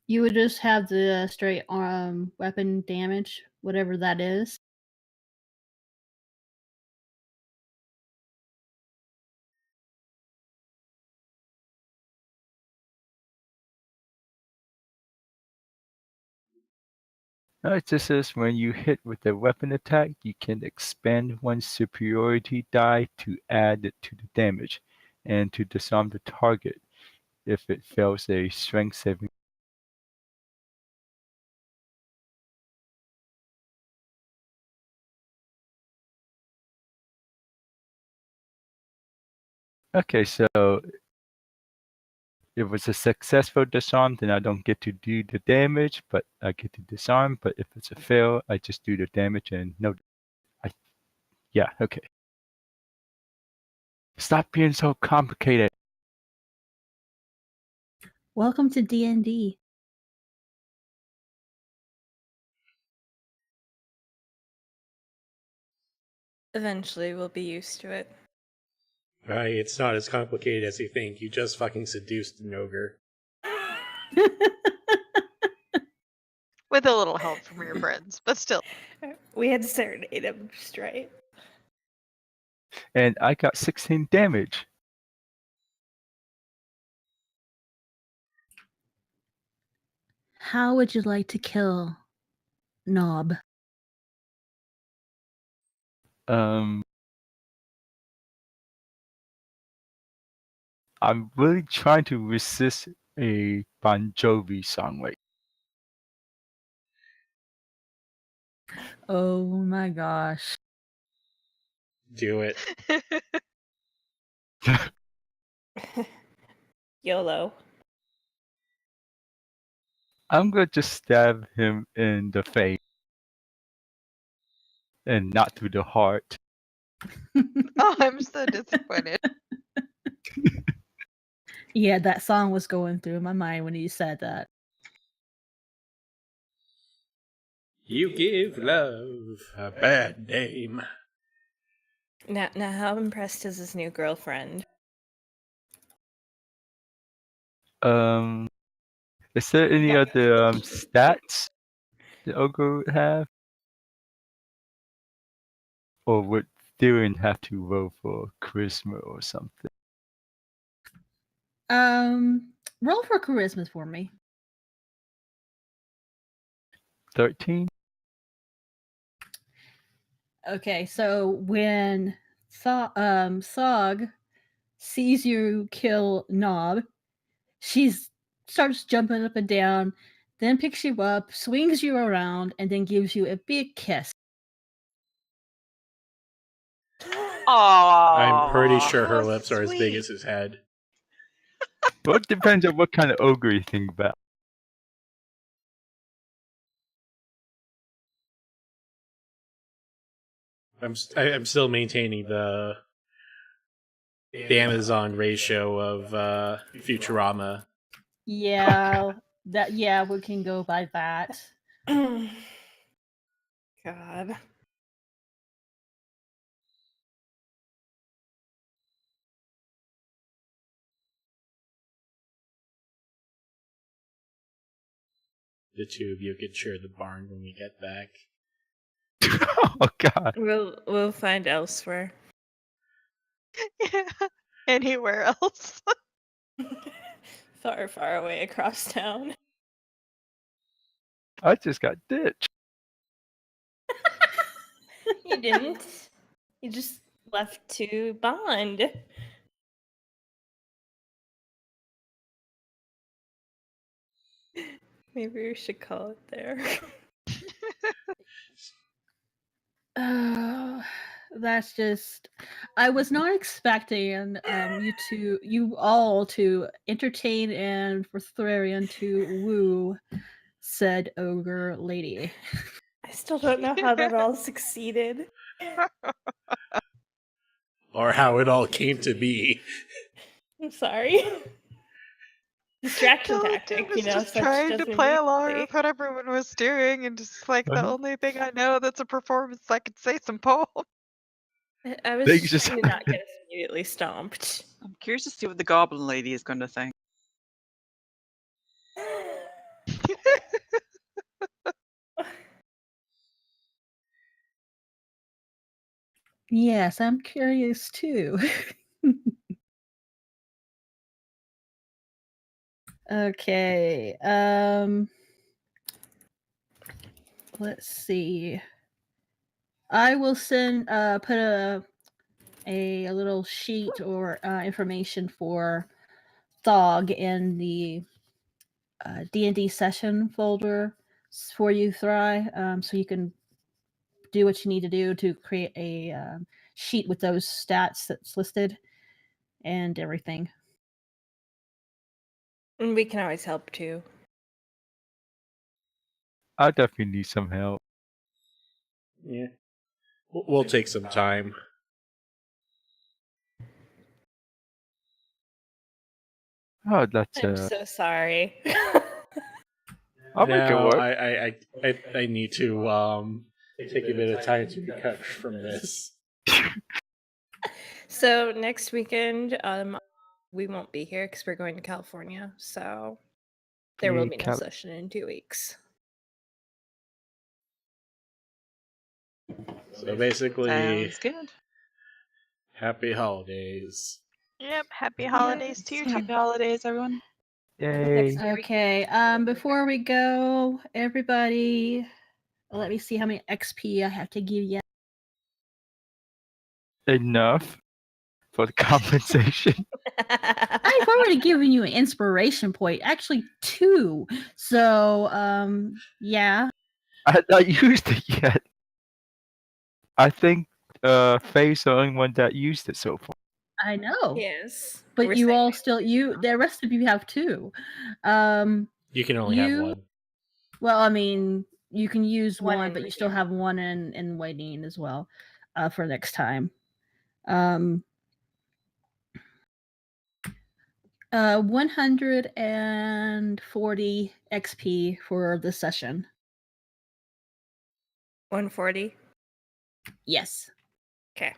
You would just have the straight weapon damage, whatever that is. No, it just says when you hit with a weapon attack, you can expend one's superiority die to add it to the damage, and to disarm the target if it fails a strength saving. Okay, so if it's a successful disarm, then I don't get to do the damage, but I get to disarm. But if it's a fail, I just do the damage and no. Yeah, okay. Stop being so complicated. Welcome to D&D. Eventually, we'll be used to it. Right, it's not as complicated as you think. You just fucking seduced an ogre. With a little help from your friends, but still. We had to serenade him just right. And I got 16 damage. How would you like to kill Knob? I'm really trying to resist a Bon Jovi song right. Oh my gosh. Do it. YOLO. I'm gonna just stab him in the face and not through the heart. Oh, I'm so disappointed. Yeah, that song was going through my mind when you said that. You give love a bad name. Now, how impressed is his new girlfriend? Is there any Yeah. other stats the ogre would have? Or would Therian have to roll for charisma or something? Roll for charisma for me. 13. Okay, so when Sog sees you kill Nob, she starts jumping up and down, then picks you up, swings you around, and then gives you a big kiss. I'm pretty sure her how lips are as big sweet. as his head. Well, it depends on what kind of ogre you think about. I'm still maintaining the Amazon ratio of Futurama. Yeah, we can go by that. God. The two of you could share the barn when we get back. Oh God. We'll find elsewhere. Yeah. Anywhere else. Far, far away across town. I just got ditched. You didn't. You just left to bond. Maybe we should call it there. Oh, that's just. I was not expecting you all to entertain and for Therian to woo said ogre lady. I still don't know how that all succeeded. Or how it all came to be. I'm sorry. Distraction All I tactic, did was just such trying to doesn't play mean along anything. with what everyone was doing, and just like the Uh-huh. only thing I know that's a performance, I could say some poem. I was They just just- trying to not get us immediately stomped. I'm curious to see what the goblin lady is going to think. Yes, I'm curious too. Okay. Let's see. I will send put a little sheet or information for Thog in the D&D session folder for you, Thry, so you can do what you need to do to create a sheet with those stats that's listed and everything. And we can always help too. I definitely need some help. Yeah. We'll take some time. Oh, that's I'm so sorry. I'll make it No, work. I need to take a bit of time to recover from this. So next weekend, we won't be here because we're going to California. So there will Yay, be no session in 2 weeks. So basically, Sounds good. happy holidays. Yep, happy holidays to you too. Happy holidays, everyone. Yay. Okay. Before we go, everybody, let me see how many XP I have to give you. Enough for the compensation. I've already given you an inspiration point, actually 2. So, yeah. I had not used it yet. I think Faye's the only one that used it so far. I know. Yes. But We're you all saying- still the rest of you have 2. You can only have You- one. Well, I mean, you can use One one, in but you still review. have one in waiting as well for next time. 140 XP for the session. 140. Yes. Okay.